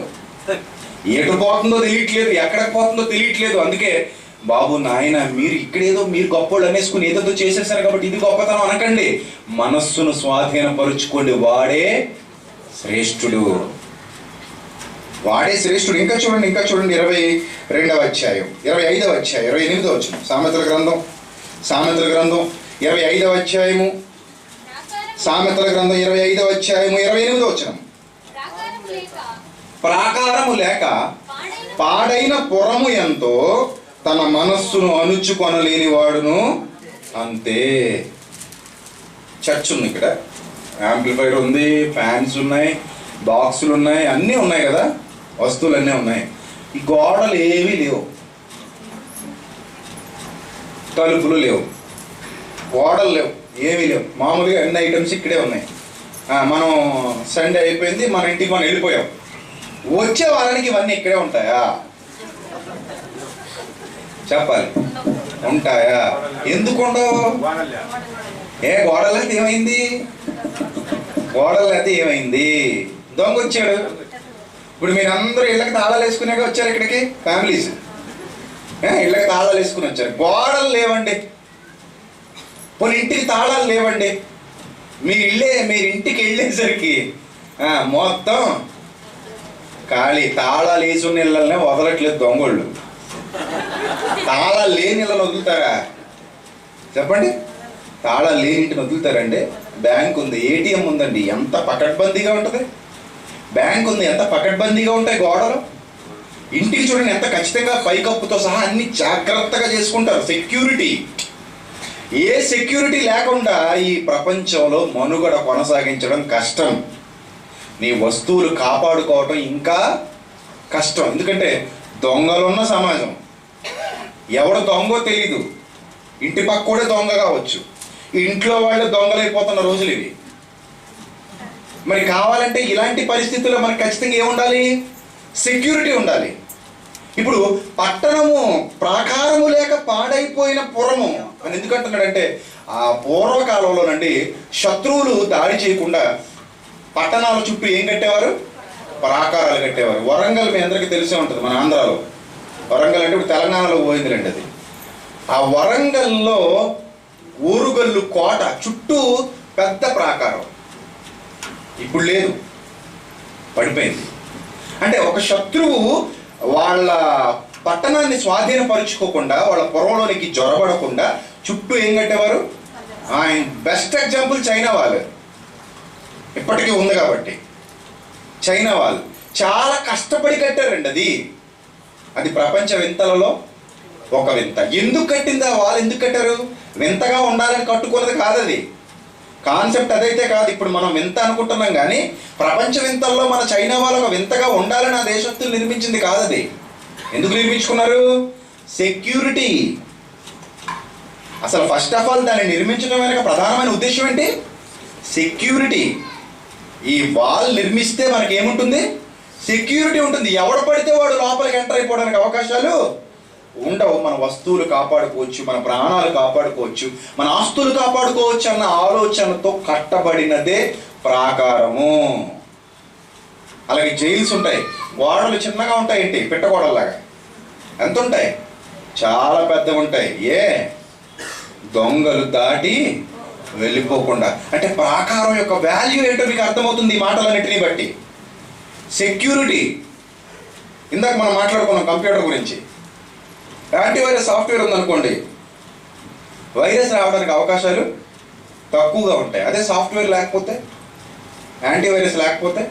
B: ఎటు పోతుందో తెలియట్లేదు, ఎక్కడికి పోతుందో తెలియట్లేదు. అందుకే బాబు నాయన మీరు ఇక్కడేదో మీరు గొప్పోళ్ళు అనేసుకుని ఏదో చేసేసారు కాబట్టి ఇది గొప్పతనం అనకండి. మనస్సును స్వాధీనపరుచుకోండి. వాడే శ్రేష్ఠుడు, వాడే శ్రేష్ఠుడు. ఇంకా చూడండి 22వ అధ్యాయం 25వ అధ్యాయం 28వ వచనం. సామెతల గ్రంథం 25వ అధ్యాయము, సామెతల గ్రంథం 25వ అధ్యాయము 28వ వచనం. ప్రాకారము లేక పాడైన పురము ఎంతో తన మనస్సును అణుచుకొనలేని వాడును అంతే. చర్చ్ ఉంది ఇక్కడ, యాంప్లిఫైర్ ఉంది, ఫ్యాన్స్ ఉన్నాయి, బాక్సులు ఉన్నాయి, అన్నీ ఉన్నాయి కదా, వస్తువులు అన్నీ ఉన్నాయి. ఈ గోడలు ఏవీ లేవు, తలుపులు లేవు, గోడలు లేవు, ఏమీ లేవు. మామూలుగా అన్ని ఐటమ్స్ ఇక్కడే ఉన్నాయి. మనం సండే అయిపోయింది, మన ఇంటికి మనం వెళ్ళిపోయాం. వచ్చే వారానికి ఇవన్నీ ఇక్కడే ఉంటాయా? చెప్పాలి. ఉంటాయా? ఎందుకు ఉండవు? గోడలు అయితే ఏమైంది? గోడలు అయితే ఏమైంది? దొంగ వచ్చాడు. ఇప్పుడు మీరు అందరూ ఇళ్ళకి తాళాలు వేసుకునేగా వచ్చారు ఇక్కడికి, ఫ్యామిలీస్ ఇళ్ళకి తాళాలు వేసుకుని వచ్చారు. గోడలు లేవండి, కొన్ని ఇంటికి తాళాలు లేవండి. మీరు ఇంటికి వెళ్ళేసరికి మొత్తం ఖాళీ. తాళాలు వేసి ఉన్న ఇళ్ళనే వదలట్లేదు దొంగోళ్ళు. తాళాలు లేని ఇళ్ళని వదులుతారా చెప్పండి? తాళాలు లేని ఇంటిని వదులుతారండి? బ్యాంక్ ఉంది, ఏటీఎం ఉందండి, ఎంత పకడ్బందీగా ఉంటుంది. బ్యాంక్ ఉంది, ఎంత పకడ్బందీగా ఉంటాయి గోడలు. ఇంటికి చూడండి ఎంత ఖచ్చితంగా పైకప్పుతో సహా అన్ని జాగ్రత్తగా చేసుకుంటారు. సెక్యూరిటీ, ఏ సెక్యూరిటీ లేకుండా ఈ ప్రపంచంలో మనుగడ కొనసాగించడం కష్టం. నీ వస్తువులు కాపాడుకోవటం ఇంకా కష్టం. ఎందుకంటే దొంగలున్న సమాజం, ఎవడు దొంగో తెలీదు. ఇంటి పక్క కూడా దొంగ కావచ్చు, ఇంట్లో వాళ్ళు దొంగలైపోతున్న రోజులు ఇవి. మరి కావాలంటే ఇలాంటి పరిస్థితుల్లో మనకి ఖచ్చితంగా ఏముండాలి? సెక్యూరిటీ ఉండాలి. ఇప్పుడు పట్టణము ప్రాకారము లేక పాడైపోయిన పురము అని ఎందుకంటున్నాడంటే, ఆ పూర్వకాలంలోనండి శత్రువులు దాడి చేయకుండా పట్టణాల చుట్టూ ఏం కట్టేవారు? ప్రాకారాలు కట్టేవారు. వరంగల్ మీ అందరికీ తెలిసే ఉంటుంది, మన ఆంధ్రాలో. వరంగల్ అంటే ఇప్పుడు తెలంగాణలో పోయిందిలేండి అది. ఆ వరంగల్లో ఊరుగల్లు కోట చుట్టూ పెద్ద ప్రాకారం ఇప్పుడు లేదు, పడిపోయింది. అంటే ఒక శత్రువు వాళ్ళ పట్టణాన్ని స్వాధీనపరుచుకోకుండా, వాళ్ళ పొరలోనికి జొరబడకుండా చుట్టూ ఏం కట్టేవారు? ఆయన బెస్ట్ ఎగ్జాంపుల్ చైనా వాళ్ళు, ఇప్పటికీ ఉంది కాబట్టి. చైనా వాళ్ళు చాలా కష్టపడి కట్టారండి. అది ప్రపంచ వింతలలో ఒక వింత. ఎందుకు కట్టిందా? వాళ్ళు ఎందుకు కట్టారు? వింతగా ఉండాలని కట్టుకున్నది కాదు అది. కాన్సెప్ట్ అదైతే కాదు. ఇప్పుడు మనం వింత అనుకుంటున్నాం కానీ ప్రపంచ వింతల్లో మన చైనా వాళ్ళు ఒక వింతగా ఉండాలని ఆ దేశస్తులు నిర్మించింది కాదు అది. ఎందుకు నిర్మించుకున్నారు? సెక్యూరిటీ. అసలు ఫస్ట్ ఆఫ్ ఆల్ దాన్ని నిర్మించడం వెనక ప్రధానమైన ఉద్దేశం ఏంటి? సెక్యూరిటీ. ఈ వాల్ నిర్మిస్తే మనకి ఏముంటుంది? సెక్యూరిటీ ఉంటుంది. ఎవడు పడితే వాడు లోపలికి ఎంటర్ అయిపోవడానికి అవకాశాలు ఉండవు. మన వస్తువులు కాపాడుకోవచ్చు, మన ప్రాణాలు కాపాడుకోవచ్చు, మన ఆస్తులు కాపాడుకోవచ్చు అన్న ఆలోచనతో కట్టబడినదే ప్రాకారము. అలాగే జైల్స్ ఉంటాయి, గోడలు చిన్నగా ఉంటాయి, ఏంటి పిట్టగోడల్లాగా. ఎంత ఉంటాయి? చాలా పెద్దగా ఉంటాయి. దొంగలు దాటి వెళ్ళిపోకుండా. అంటే ప్రాకారం యొక్క వాల్యూ ఏంటో మీకు అర్థమవుతుంది ఈ మాటలన్నిటినీ బట్టి. సెక్యూరిటీ. ఇందాక మనం మాట్లాడుకున్నాం కంప్యూటర్ గురించి. యాంటీవైరస్ సాఫ్ట్వేర్ ఉందనుకోండి, వైరస్ రావడానికి అవకాశాలు తక్కువగా ఉంటాయి. అదే సాఫ్ట్వేర్ లేకపోతే, యాంటీవైరస్ లేకపోతే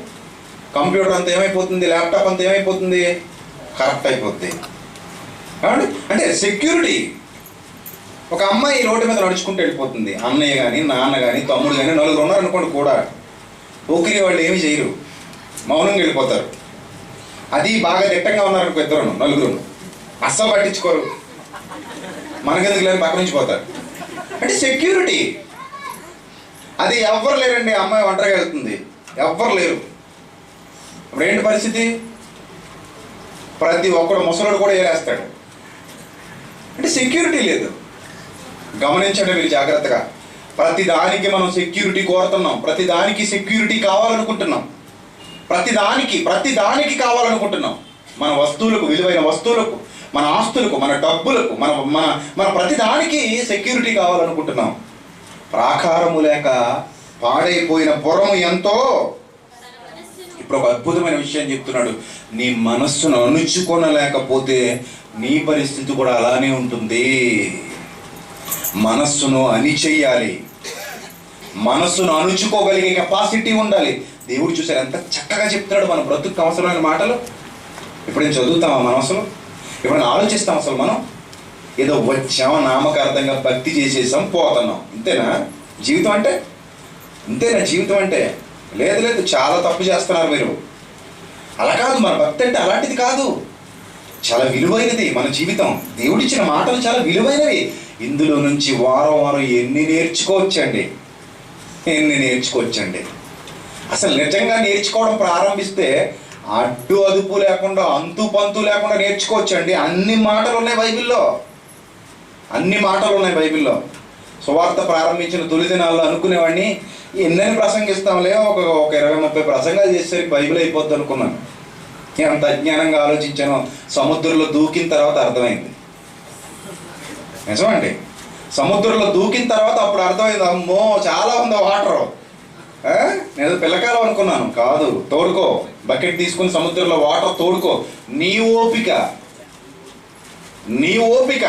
B: కంప్యూటర్ అంతా ఏమైపోతుంది? ల్యాప్టాప్ అంతా ఏమైపోతుంది? కరెక్ట్ అయిపోద్ది. అంటే సెక్యూరిటీ. ఒక అమ్మాయి రోడ్డు మీద నడుచుకుంటూ వెళ్ళిపోతుంది, అన్నయ్య కానీ నాన్న కానీ తమ్ముడు కానీ నలుగురు ఉన్నారనుకోండి కూడా, ఓకే వాళ్ళు ఏమి చేయరు, మౌనంగా వెళ్ళిపోతారు. అది బాగా దిట్టంగా ఉన్నారనుకో, ఇద్దరు నలుగురు అస్సలు పట్టించుకోరు, మనకెందుకు లేని పక్క నుంచి పోతారు. అంటే సెక్యూరిటీ. అది ఎవ్వరు లేరండి, అమ్మాయి ఒంటరిగా వెళ్తుంది, ఎవ్వరు లేరు. ఇప్పుడు ఏంటి పరిస్థితి? ప్రతి ఒక్కడు ముసలుడు కూడా ఏరేస్తాడు. అంటే సెక్యూరిటీ లేదు. గమనించండి మీరు జాగ్రత్తగా. ప్రతిదానికి మనం సెక్యూరిటీ కోరుతున్నాం, ప్రతిదానికి సెక్యూరిటీ కావాలనుకుంటున్నాం, ప్రతిదానికి కావాలనుకుంటున్నాం. మన వస్తువులకు, విలువైన వస్తువులకు, మన ఆస్తులకు, మన డబ్బులకు, మన మన మన ప్రతిదానికి సెక్యూరిటీ కావాలనుకుంటున్నాం. ప్రాకారము లేక పాడైపోయిన పురము ఎంతో. ఇప్పుడు ఒక అద్భుతమైన విషయం చెప్తున్నాడు. నీ మనస్సును అణుచుకొనలేకపోతే నీ పరిస్థితి కూడా అలానే ఉంటుంది. మనస్సును అణిచెయ్యాలి, మనస్సును అణుచుకోగలిగే కెపాసిటీ ఉండాలి. దేవుడు చూసారు ఎంత చక్కగా చెప్తున్నాడు మన బ్రతుకు అవసరమైన మాటలు. ఇప్పుడేం చదువుతామా మనసులో? ఎప్పుడైనా ఆలోచిస్తాం అసలు మనం? ఏదో వచ్చాం, నామకార్థంగా భక్తి చేసేసాం, పోతున్నాం, ఇంతేనా జీవితం అంటే? అంతే నా జీవితం అంటే. లేదు లేదు, చాలా తప్పు చేస్తున్నారు మీరు. అలా కాదు, మన భక్తి అంటే అలాంటిది కాదు. చాలా విలువైనది మన జీవితం. దేవుడిచ్చిన మాటలు చాలా విలువైనవి. ఇందులో నుంచి వారం వారం ఎన్ని నేర్చుకోవచ్చండి. అసలు నిజంగా నేర్చుకోవడం ప్రారంభిస్తే అడ్డు అదుపు లేకుండా, అంతు పంతు లేకుండా నేర్చుకోవచ్చండి. అన్ని మాటలు ఉన్నాయి బైబిల్లో. సువార్త ప్రారంభించిన తొలి దినాల్లో అనుకునేవాడిని, ఎన్నని ప్రసంగిస్తాంలే, ఒక 20-30 ప్రసంగాలు చేసేసరికి బైబిల్ అయిపోద్ది అనుకున్నాను. ఎంత అజ్ఞానంగా ఆలోచించానో సముద్రంలో దూకిన తర్వాత అర్థమైంది. నిజమండి, సముద్రంలో దూకిన తర్వాత అప్పుడు అర్థమైంది, అమ్మో చాలా ఉంది వాటర్. నేను పిల్లకాలం అనుకున్నాను. కాదు, తోడుకో, బకెట్ తీసుకుని సముద్రంలో వాటర్ తోడుకో. నీ ఓపిక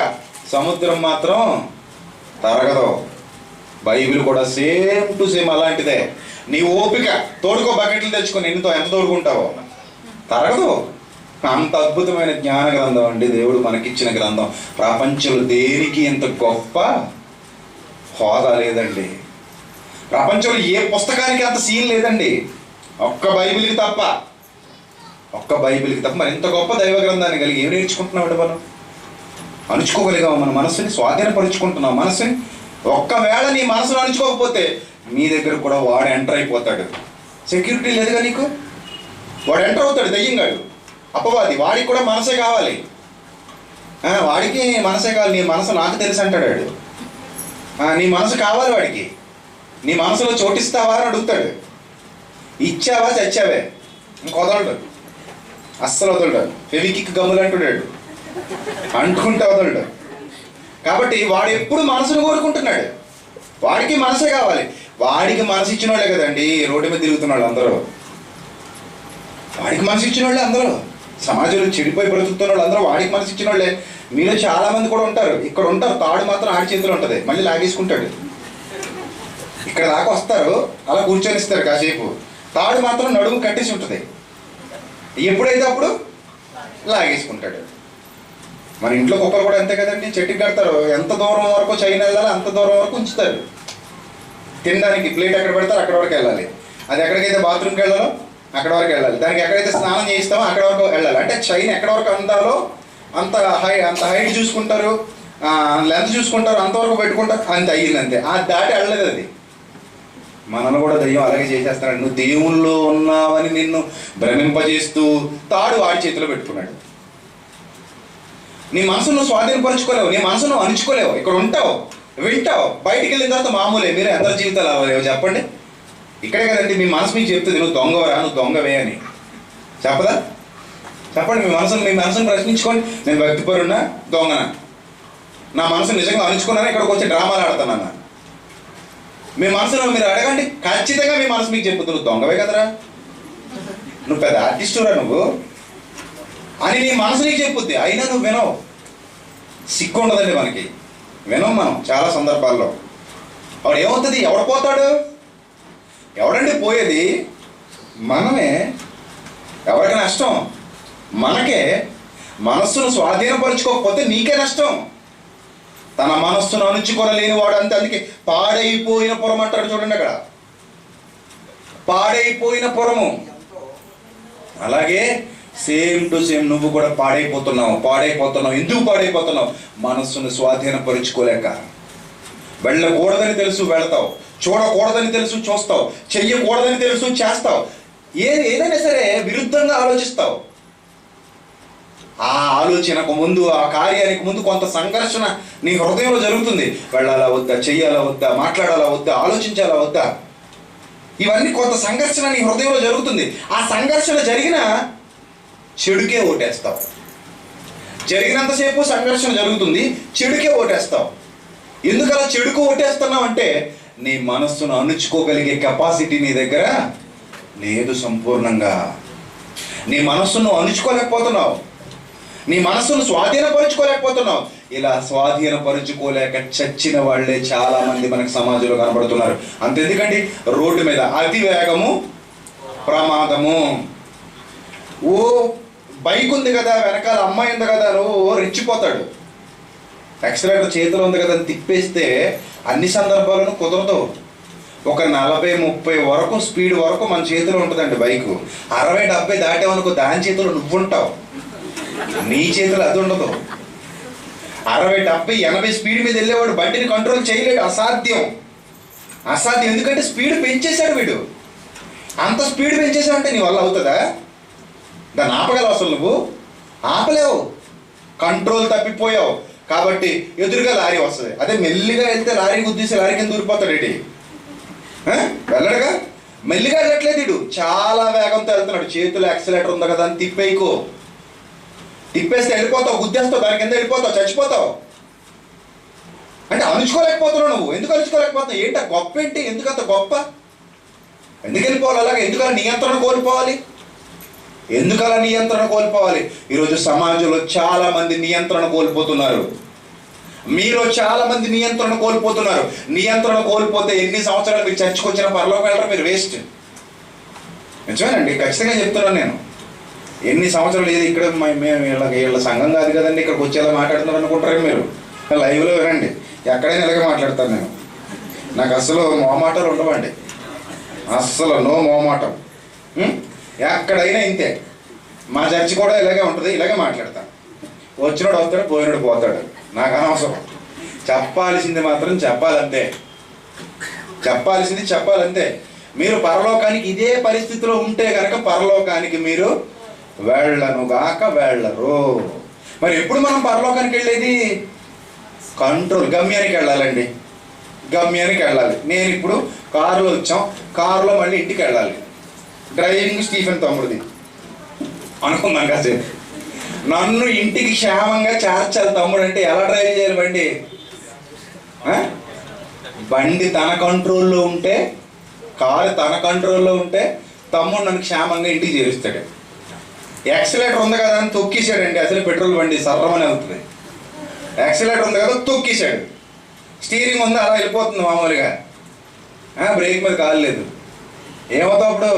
B: సముద్రం మాత్రం తరగదు. బైబిల్ కూడా సేమ్ టు సేమ్ అలాంటిదే. నీ ఓపిక తోడుకో, బకెట్లు తెచ్చుకొని ఎంత తోడుకుంటావో తరగదు. అంత అద్భుతమైన జ్ఞాన గ్రంథం అండి దేవుడు మనకిచ్చిన గ్రంథం. ప్రపంచంలో దేనికి ఇంత గొప్ప హోదా లేదండి. ప్రపంచంలో ఏ పుస్తకానికి అంత సీన్ లేదండి, ఒక్క బైబిల్కి తప్ప. మరి ఇంత గొప్ప దైవ గ్రంథాన్ని కలిగి ఏం నేర్చుకుంటున్నామండి మనం? అణుచుకోగలిగాము మన మనసుని, స్వాధీనపరుచుకుంటున్నాం మనసుని. ఒక్కవేళ నీ మనసును అణుచుకోకపోతే మీ దగ్గర కూడా వాడు ఎంటర్ అయిపోతాడు. సెక్యూరిటీ లేదుగా నీకు, వాడు ఎంటర్ అవుతాడు. దయ్యంగాడు, అపవాది. వాడికి కూడా మనసే కావాలి. వాడికి మనసే కావాలి. నీ మనసు నాకు తెలుసు అంటాడు వాడు. నీ మనసు కావాలి వాడికి. నీ మనసులో చోటిస్తావా అని అడుగుతాడు. ఇచ్చావా చచ్చావే, ఇంకొదలడు, అస్సలు వదలడు. ఫెవికిక్ గమ్ములు అంటున్నాడు, అంటుకుంటే వదలడు. కాబట్టి వాడు ఎప్పుడు మనసును కోరుకుంటున్నాడు. వాడికి మనసే కావాలి. వాడికి మనసు ఇచ్చిన వాళ్ళే కదండి రోడ్డు మీద తిరుగుతున్న వాళ్ళు అందరూ. వాడికి మనసు ఇచ్చిన వాళ్ళే అందరూ. సమాజంలో చెడిపోయి బ్రతుకుతున్న వాళ్ళు అందరూ వాడికి మనసు ఇచ్చిన వాళ్ళే. మీలో చాలా మంది కూడా ఉంటారు, ఇక్కడ ఉంటారు. తాడు మాత్రం ఆడి చేతిలో ఉంటుంది, మళ్ళీ లాగేసుకుంటాడు. ఇక్కడ దాకా వస్తారు, అలా కూర్చొనిస్తారు కాసేపు. తాడు మాత్రం నడుము కట్టేసి ఉంటుంది. ఎప్పుడైతే అప్పుడు లాగేసుకుంటాడు. మన ఇంట్లో కుక్కలు కూడా అంతే కదండి, చెట్టుకి కడతారు. ఎంత దూరం వరకు చైన్ వెళ్ళాలి అంత దూరం వరకు ఉంచుతారు. తినడానికి ప్లేట్ ఎక్కడ పెడతారు అక్కడ వరకు వెళ్ళాలి. అది ఎక్కడికైతే బాత్రూమ్కి వెళ్ళాలో అక్కడ వరకు వెళ్ళాలి. దానికి ఎక్కడైతే స్నానం చేయిస్తామో అక్కడ వరకు వెళ్ళాలి. అంటే చైన్ ఎక్కడ వరకు అందాలో అంత హైట్ చూసుకుంటారు, లెంత్ చూసుకుంటారు, అంతవరకు పెట్టుకుంటారు. అంత అయ్యింది అంతే. అది దాటి వెళ్ళలేదు. అది మనల్ని కూడా దయ్యం అలాగే చేసేస్తున్నాడు. నువ్వు దేవుల్లో ఉన్నావని నిన్ను భ్రమింపజేస్తూ తాడు వాడి చేతిలో పెట్టుకున్నాడు. నీ మనసును నువ్వు స్వాధీనపరచుకోలేవు, నీ మనసును అణుచుకోలేవు. ఇక్కడ ఉంటావు, వింటావు, బయటికి వెళ్ళిన తర్వాత మామూలే. మీరు అందరి జీవితాలు అవ్వలేవు చెప్పండి. ఇక్కడే కదండి మీ మనసు మీకు చెప్తుంది, నువ్వు దొంగవరా, నువ్వు దొంగవే అని చెప్పదా? చెప్పండి, మీ మనసును ప్రశ్నించుకోండి. నేను భక్తిపరున్నా, దొంగనా? నా మనసును నిజంగా అణుచుకున్నాను, ఇక్కడికి వచ్చి డ్రామాలు ఆడతానన్నా? మీ మనసును మీరు అడగండి, ఖచ్చితంగా మీ మనసు మీకు చెప్పుతుంది, నువ్వు దొంగవే కదరా, నువ్వు పెద్ద ఆర్టిస్టురా నువ్వు అని నీ మనసు నీకు చెప్పుద్ది. అయినా నువ్వు వినవు. సిగ్గు ఉండదండి మనకి, వినం మనం చాలా సందర్భాల్లో. వాడు ఏమవుతుంది, ఎవడు పోతాడు? ఎవడండి పోయేది? మనమే. ఎవరికి నష్టం? మనకే. మనస్సును స్వాధీనపరుచుకోకపోతే నీకే నష్టం. తన మనస్సును అణుచుకొనలేని వాడు అంతే. అందుకే పాడైపోయిన పురం అంటాడు చూడండి అక్కడ, పాడైపోయిన పురము. అలాగే సేమ్ టు సేమ్ నువ్వు కూడా పాడైపోతున్నావు. ఎందుకు పాడైపోతున్నావు? మనస్సును స్వాధీనపరుచుకోలేక. వెళ్ళకూడదని తెలుసు వెళతావు, చూడకూడదని తెలుసు చూస్తావు, చెయ్యకూడదని తెలుసు చేస్తావు. ఏదైనా సరే విరుద్ధంగా ఆలోచిస్తావు. ఆ ఆలోచనకు ముందు, ఆ కార్యానికి ముందు కొంత సంఘర్షణ నీ హృదయంలో జరుగుతుంది. వెళ్ళాలా వద్దా, చెయ్యాలా వద్దా, మాట్లాడాలా వద్దా, ఆలోచించాలా వద్దా, ఇవన్నీ కొంత సంఘర్షణ నీ హృదయంలో జరుగుతుంది. ఆ సంఘర్షణ జరిగినా చెడుకే ఓటేస్తావు. జరిగినంతసేపు సంఘర్షణ జరుగుతుంది, చెడుకే ఓటేస్తావు. ఎందుకు అలా చెడుకు ఓటేస్తున్నావు అంటే నీ మనస్సును అణుచుకోగలిగే కెపాసిటీ నీ దగ్గర లేదు సంపూర్ణంగా. నీ మనస్సును అణుచుకోలేకపోతున్నావు, నీ మనస్సును స్వాధీనపరుచుకోలేకపోతున్నావు. ఇలా స్వాధీనపరుచుకోలేక చచ్చిన వాళ్ళే చాలా మంది మనకు సమాజంలో కనబడుతున్నారు. అంతెందుకండి, రోడ్డు మీద అతి వేగము ప్రమాదము. ఓ బైక్ ఉంది కదా, వెనకాల అమ్మాయి ఉంది కదా, ఓ రెచ్చిపోతాడు. యాక్సిలేటర్ చేతిలో ఉంది కదా అని తిప్పేస్తే అన్ని సందర్భాలను కుదరదు. ఒక 40-30 వరకు స్పీడ్ వరకు మన చేతిలో ఉంటుందండి బైకు. 60-70 దాటేవనుకో దాని చేతిలో నువ్వు ఉంటావు, నీ చేతిలో అది ఉండదు. 60-70-80 స్పీడ్ మీద వెళ్ళేవాడు బండిని కంట్రోల్ చేయలేడు, అసాధ్యం. ఎందుకంటే స్పీడ్ పెంచేశాడు వీడు. అంత స్పీడ్ పెంచేసావంటే నీ వల్ల అవుతుందా? దాన్ని ఆపగలవు? అసలు నువ్వు ఆపలేవు, కంట్రోల్ తప్పిపోయావు. కాబట్టి ఎదురుగా లారీ వస్తుంది, అదే మెల్లిగా వెళ్తే లారీ గుద్దేసి లారీ కింద దూరిపోతాడు. ఏంటి వెళ్ళడుగా, మెల్లిగా వెళ్ళట్లేదు వీడు, చాలా వేగంతో వెళ్తున్నాడు. చేతులు యాక్సిలేటర్ ఉంది కదా అని తిప్పేస్తే వెళ్ళిపోతావు, గుద్దేస్తావు, దాని కింద వెళ్ళిపోతావు, చచ్చిపోతావు. అంటే అణుచుకోలేకపోతున్నావు నువ్వు. ఎందుకు అణుచుకోలేకపోతున్నావు? ఏంటి గొప్ప ఏంటి? ఎందుకంత గొప్ప? ఎందుకు వెళ్ళిపోవాలి అలాగే? ఎందుకలా నియంత్రణ కోల్పోవాలి? ఎందుకలా నియంత్రణ కోల్పోవాలి? ఈరోజు సమాజంలో చాలా మంది నియంత్రణ కోల్పోతున్నారు. మీలో చాలా మంది నియంత్రణ కోల్పోతున్నారు. నియంత్రణ కోల్పోతే ఎన్ని సంవత్సరాలు మీరు చర్చకు వచ్చిన పరలోకి వెళ్ళరు, మీరు వేస్ట్. నిజమేనండి, ఖచ్చితంగా చెప్తున్నాను నేను. ఎన్ని సంవత్సరాలు ఏది ఇక్కడ మేము వీళ్ళ సంఘం కాదు కదండి ఇక్కడికి వచ్చేలా మాట్లాడుతున్నారు అనుకుంటారు మీరు. లైవ్లో వినండి, ఎక్కడైనా ఇలాగే మాట్లాడతాను నేను. నాకు అసలు మోమాటాలు ఉండవండి, అస్సలు నో మోమాటం. ఎక్కడైనా ఇంతే. మా చర్చి కూడా ఇలాగే ఉంటుంది, ఇలాగే మాట్లాడతాను. వచ్చినోడు వస్తాడు, పోయినోడు పోతాడు, నాకు అనవసరం. చెప్పాల్సింది మాత్రం చెప్పాలంతే, చెప్పాలంతే. మీరు పరలోకానికి ఇదే పరిస్థితిలో ఉంటే కనుక పరలోకానికి మీరు వెళ్ళనుగాక వెళ్ళరు. మరి ఎప్పుడు మనం పరలోకానికి వెళ్ళేది? కంట్రోల్, గమ్యానికి వెళ్ళాలండి, గమ్యానికి వెళ్ళాలి. నేను ఇప్పుడు కారులో వచ్చాం, కారులో మళ్ళీ ఇంటికి వెళ్ళాలి. డ్రైవింగ్ స్టీఫెన్ తమ్ముడిది అనుకుందాం కాసేపు. నన్ను ఇంటికి క్షేమంగా చేర్చాలి తమ్ముడు అంటే ఎలా డ్రైవ్ చేయాలి బండి? బండి తన కంట్రోల్లో ఉంటే, కారు తన కంట్రోల్లో ఉంటే తమ్ముడు నన్ను క్షేమంగా ఇంటికి చేరుస్తాడు. యాక్సిలేటర్ ఉంది కదా అని తొక్కేసాడండి, అసలు పెట్రోల్ బండి సర్రమని అవుతుంది. యాక్సిలేటర్ ఉంది కదా తొక్కేసాడు, స్టీరింగ్ ఉంది అలా వెళ్ళిపోతుంది మామూలుగా, బ్రేక్ మీద కాలు లేదు. ఏమవుతావు అప్పుడు?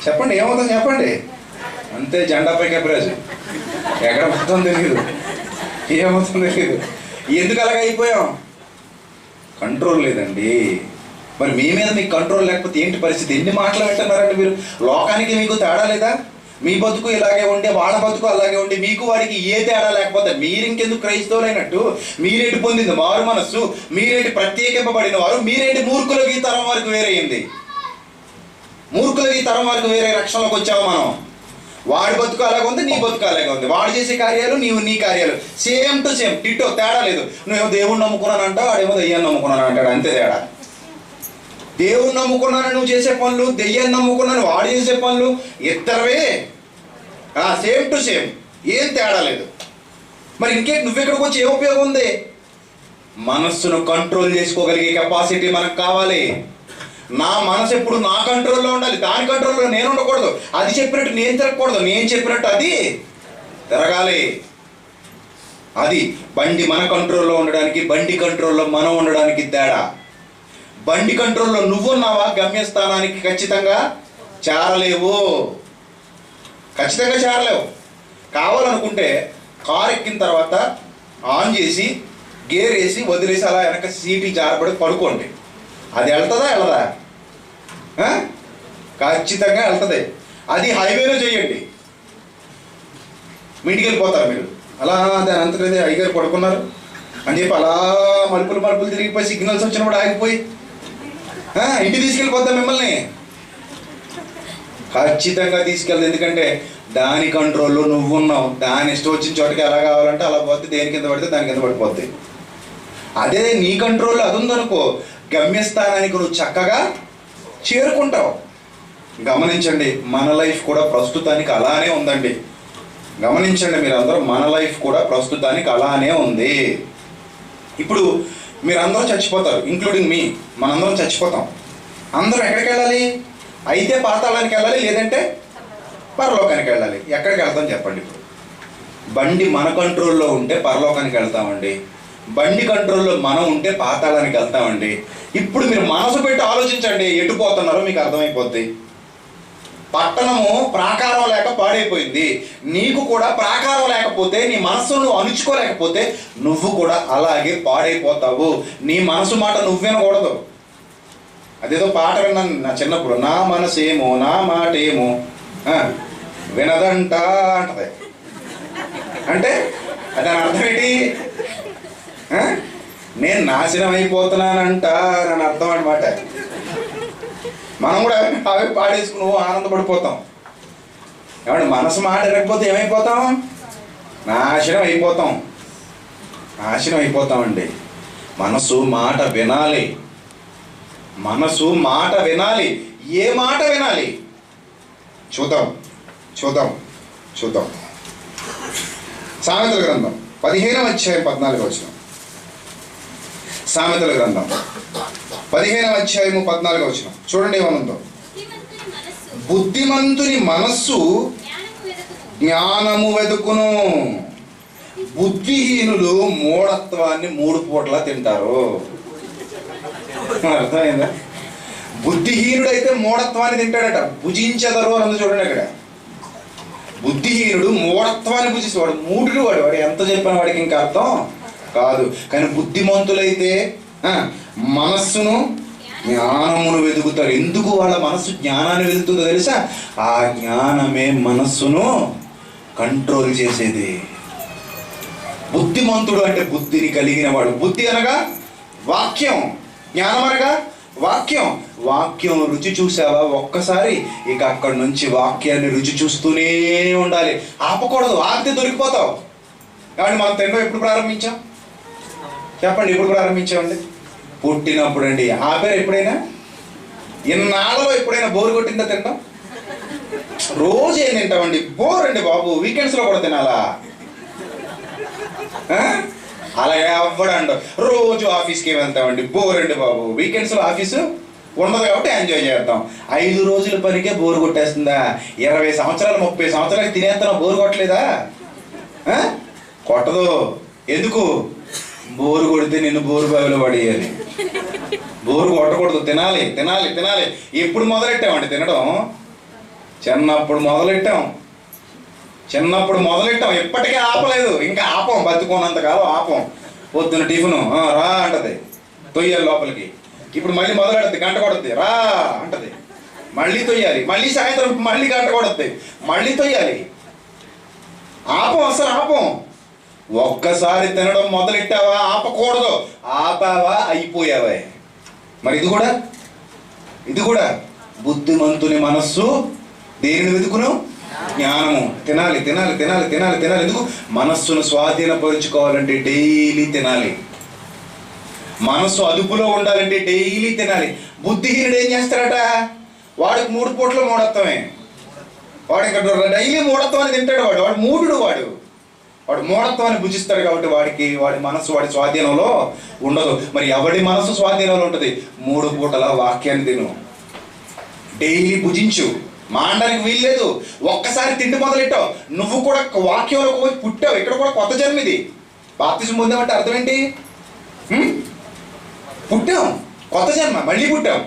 B: చెప్పండి, ఏమవుతుంది చెప్పండి. అంతే, జెండాపై కెప్రాజు, ఎక్కడ పోతుందో తెలియదు, ఏమవుతుందో తెలియదు. ఎందుకు అలాగ అయిపోయాం? కంట్రోల్ లేదండి. మరి మీ మీద మీకు కంట్రోల్ లేకపోతే ఏంటి పరిస్థితి? ఎన్ని మాటలు వింటున్నారండి మీరు? లోకానికి మీకు తేడా లేదా? మీ బతుకు ఇలాగే ఉండే, వాళ్ళ బతుకు అలాగే ఉండే, మీకు వాడికి ఏ తేడా లేకపోతే మీరు ఇంకెందుకు క్రైస్తవులైనట్టు? మీరేంటి పొందింది మారు మనస్సు, మీరేంటి ప్రత్యేకింపబడిన వారు, మీరేంటి మూర్ఖులకి ఈ తరం వరకు వేరైంది, మూర్ఖులకి ఈ తరం వరకు వేరే రక్షణలోకి వచ్చాము మనం. వాడి బతుకు అలాగే ఉంది, నీ బతుకు అలాగే ఉంది. వాడు చేసే కార్యాలు, నీవు నీ కార్యాలు సేమ్ టు సేమ్, టిట్టో, తేడా లేదు. నువ్వేమో దేవుణ్ణి నమ్ముకున్నాను అంటావు, వాడేమో దెయ్యాన్ని నమ్ముకున్నాను అంటాడు, అంతే తేడా. దేవుణ్ణి నమ్ముకున్నాను నువ్వు చేసే పనులు, దెయ్యాన్ని నమ్ముకున్నాను వాడు చేసే పనులు ఇద్దరవే, సేమ్ టు సేమ్, ఏం తేడా లేదు. మరి ఇంకేంటి నువ్వెక్కడికి వచ్చి ఏ ఉపయోగం ఉంది? మనస్సును కంట్రోల్ చేసుకోగలిగే కెపాసిటీ మనకు కావాలి. నా మనసు ఎప్పుడు నా కంట్రోల్లో ఉండాలి, దాని కంట్రోల్లో నేను ఉండకూడదు. అది చెప్పినట్టు నేను తిరగకూడదు, నేను చెప్పినట్టు అది తిరగాలి. అది బండి మన కంట్రోల్లో ఉండడానికి, బండి కంట్రోల్లో మనం ఉండడానికి తేడా. బండి కంట్రోల్లో నువ్వున్నావా, గమ్యస్థానానికి ఖచ్చితంగా చేరలేవు, ఖచ్చితంగా చేరలేవు. కావాలనుకుంటే కారు ఎక్కిన తర్వాత ఆన్ చేసి గేర్ వేసి వదిలేసి అలా వెనక సీటీ జారబడి పడుకోండి, అది వెళ్తుందా వెళ్ళదా? ఖచ్చితంగా వెళ్తుంది. అది హైవేలో చేయండి, మీ ఇంటికి వెళ్ళిపోతారు మీరు. అలా దాని అంతకదే అయ్యగారు పడుకున్నారు అని చెప్పి అలా మలుపులు తిరిగిపోయి సిగ్నల్స్ వచ్చినప్పుడు ఆగిపోయి ఇంటికి తీసుకెళ్ళిపోతాం మిమ్మల్ని. ఖచ్చితంగా తీసుకెళ్ళదు, ఎందుకంటే దాని కంట్రోల్లో నువ్వు ఉన్నావు. దాని ఇష్టం వచ్చిన చోటకి ఎలా కావాలంటే అలా పోతే, దేని కింద పడితే దాని కింద పడిపోద్ది. అదే నీ కంట్రోల్లో అది ఉందనుకో, గమ్యస్థానానికి నువ్వు చక్కగా చేరుకుంటావు. గమనించండి, మన లైఫ్ కూడా ప్రస్తుతానికి అలానే ఉందండి. గమనించండి మీరందరూ, మన లైఫ్ కూడా ప్రస్తుతానికి అలానే ఉంది. ఇప్పుడు మీరందరూ చచ్చిపోతారు, ఇంక్లూడింగ్ మీ, మనందరం చచ్చిపోతాం. అందరం ఎక్కడికి వెళ్ళాలి? అయితే పాతాళానికి వెళ్ళాలి, లేదంటే పరలోకానికి వెళ్ళాలి. ఎక్కడికి వెళ్తాం చెప్పండి? ఇప్పుడు బండి మన కంట్రోల్లో ఉంటే పరలోకానికి వెళ్తామండి, బండి కంట్రోల్లో మనం ఉంటే పాతాళానికి వెళ్తామండి. ఇప్పుడు మీరు మనసు పెట్టి ఆలోచించండి, ఎటు పోతున్నారో మీకు అర్థమైపోద్ది. పట్టణము ప్రాకారం లేక పాడైపోయింది. నీకు కూడా ప్రాకారం లేకపోతే, నీ మనస్సును నువ్వు అణుచుకోలేకపోతే నువ్వు కూడా అలాగే పాడైపోతావు. నీ మనసు మాట నువ్వు వినకూడదు. అదేదో పాట విన్నాను నా చిన్నప్పుడు, నా మనసేమో నా మాట ఏమో వినదంట అంటది. అంటే దాని అర్థం ఏంటి? నేను నాశనం అయిపోతున్నానంట అని అర్థం అనమాట. మనం కూడా అవే పాడేసుకుని ఆనందపడిపోతాం. ఏమంటే మనసు మాట వినకపోతే ఏమైపోతాం? నాశనం అయిపోతాం. నాశనం అయిపోతామండి. మనసు మాట వినాలి. మనసు మాట వినాలి. ఏ మాట వినాలి? చూద్దాం చూద్దాం చూద్దాం. సామెతల గ్రంథం 15వ అధ్యాయం 14వ వచనం. సామెతల గ్రంథం 15వ అధ్యాయము 14వ వచనం చూడండి ఏమనుందో. బుద్ధిమంతుని మనస్సు జ్ఞానము వెదుకును, బుద్ధిహీనులు మూఢత్వాన్ని 3 పూటలా తింటారు. అర్థమైందా? బుద్ధిహీనుడైతే మూఢత్వాన్ని తింటాడట. భుజించదరు అన్నది చూడండి అక్కడ. బుద్ధిహీనుడు మూఢత్వాన్ని భుజిస్తాడు. మూఢుడు వాడు ఎంత చెప్పిన వాడికి ఇంకా అర్థం కాదు. కానీ బుద్ధిమంతులైతే మనస్సును జ్ఞానమును వెతుకుతారు. ఎందుకు వాళ్ళ మనస్సు జ్ఞానాన్ని వెతుకుతుందో తెలుసా? ఆ జ్ఞానమే మనస్సును కంట్రోల్ చేసేది. బుద్ధిమంతుడు అంటే బుద్ధిని కలిగిన వాడు. బుద్ధి అనగా వాక్యం, జ్ఞానం అనగా వాక్యం. వాక్యం రుచి చూసావా ఒక్కసారి, ఇక అక్కడి నుంచి వాక్యాన్ని రుచి చూస్తూనే ఉండాలి. ఆపకూడదు. ఆపితే దొరికిపోతావు. కాబట్టి మనం తినడం ఎప్పుడు ప్రారంభించాం చెప్పండి? ఎప్పుడు ప్రారంభించామండి? పుట్టినప్పుడు అండి. ఆపారు ఎప్పుడైనా? ఇన్నాళ్ళలో ఎప్పుడైనా బోరు కొట్టిందా తింటాం? రోజు ఏం తింటామండి? బోర్ అండి బాబు. వీకెండ్స్లో కూడా తినాలా? అలాగే అవ్వడండి. రోజు ఆఫీస్కి వెళ్తామండి. బోర్ అండి బాబు. వీకెండ్స్లో ఆఫీసు ఉండదు కాబట్టి ఎంజాయ్ చేద్దాం. 5 రోజుల పనికే బోరు కొట్టేస్తుందా? 20 సంవత్సరాలు 30 సంవత్సరాలకి తినేస్తాను. బోరు కొట్టలేదా? కొట్టదు. ఎందుకు? బోరు కొడితే నిన్ను బోరు బావిలో పడేయాలి. బోరు కొట్టకూడదు. తినాలి తినాలి తినాలి. ఎప్పుడు మొదలెట్టామండి తినడం? చిన్నప్పుడు మొదలెట్టాం. ఎప్పటికీ ఆపలేదు. ఇంకా ఆపం. బతుకున్నంతకాలం ఆపం. పొద్దున టిఫిను రా అంటది, తొయ్యాలి లోపలికి. ఇప్పుడు మళ్ళీ మొదలెడుతుంది, గంట కొడుతుంది, రా అంటది, మళ్ళీ తొయ్యాలి. మళ్ళీ సాయంత్రం మళ్ళీ గంట కొడుతుంది, మళ్ళీ తొయ్యాలి. ఆపం, అసలు ఆపం. ఒక్కసారి తినడం మొదలెట్టావా ఆపకూడదు. ఆపావా అయిపోయావా. మరి ఇది కూడా బుద్ధిమంతుని మనస్సు దేనిని వెతుకును? జ్ఞానము. తినాలి తినాలి తినాలి తినాలి తినాలి. ఎందుకు? మనస్సును స్వాధీనపరుచుకోవాలంటే డైలీ తినాలి. మనస్సు అదుపులో ఉండాలంటే డైలీ తినాలి. బుద్ధిహీనుడు ఏం చేస్తాడట? వాడికి 3 పూట్ల మూఢత్వమే. వాడు ఇంకా డైలీ మూఢత్వాన్ని తింటాడు. వాడు మూఢుడు. వాడు మూఢత్వాన్ని భుజిస్తాడు. కాబట్టి వాడి మనస్సు వాడి స్వాధీనంలో ఉండదు. మరి ఎవడి మనస్సు స్వాధీనంలో ఉంటుంది? 3 పూటల వాక్యాన్ని తిను, డైలీ భుజించు. మానడానికి వీల్లేదు. ఒక్కసారి తిండి మొదలెట్టావు, నువ్వు కూడా వాక్యంలో పోయి పుట్టావు. ఇక్కడ కూడా కొత్త జన్మ. ఇది బాప్తిజం పొందామంటే అర్థం ఏంటి? పుట్టాం, కొత్త జన్మ. మళ్ళీ పుట్టాం,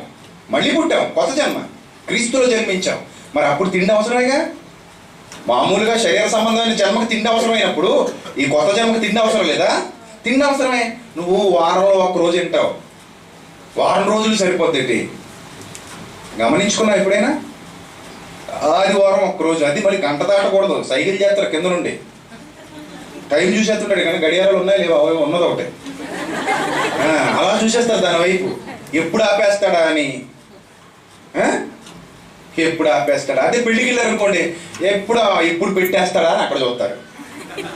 B: కొత్త జన్మ. క్రీస్తులో జన్మించాం. మరి అప్పుడు తిండి అవసరమేగా. మామూలుగా శరీర సంబంధమైన జన్మకు తిండి అవసరమైనప్పుడు ఈ కొత్త జన్మకు తిండి అవసరం లేదా? తిండి అవసరమే. నువ్వు వారంలో 1 రోజు తింటావు, వారం రోజులు సరిపోద్ది. గమనించుకున్నావు ఎప్పుడైనా? ఆదివారం 1 రోజు, అది మరి గంట దాటకూడదు. సైకిల్ చేస్తారు కింద నుండి, టైం చూసేస్తుంటాడు. కానీ గడియారాలు ఉన్నాయి లేవా? ఉన్నది ఒకటే. అలా చూసేస్తారు దాని వైపు. ఎప్పుడు ఆపేస్తాడా అని. ఎప్పుడు ఆపేస్తాడా? అదే పెళ్ళికి వెళ్ళారు అనుకోండి, ఎప్పుడు పెట్టేస్తాడా అని అక్కడ చూస్తారు,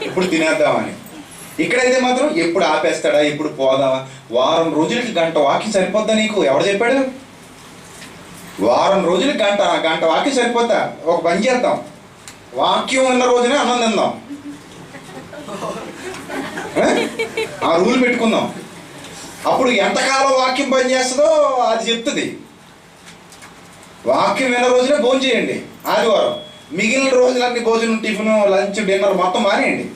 B: ఎప్పుడు తినేద్దామని. ఇక్కడైతే మాత్రం ఎప్పుడు ఆపేస్తాడా, ఎప్పుడు పోదామా. వారం రోజులకి గంట వాకి సరిపోద్దా నీకు? ఎవడు చెప్పాడు? వారం రోజులకి గంట వాకి సరిపోద్దా? ఒక పని చేద్దాం, వాక్యం ఉన్న రోజునే అన్నం తిందాం. ఆ రూల్ పెట్టుకుందాం. అప్పుడు ఎంతకాలం వాక్యం పని చేస్తుందో అది చెప్తుంది. వాక్యం విన్న రోజునే భోజనం చేయండి ఆదివారం. మిగిలిన రోజులన్నీ భోజనం, టిఫిన్, లంచ్, డిన్నర్ మొత్తం మానేయండి,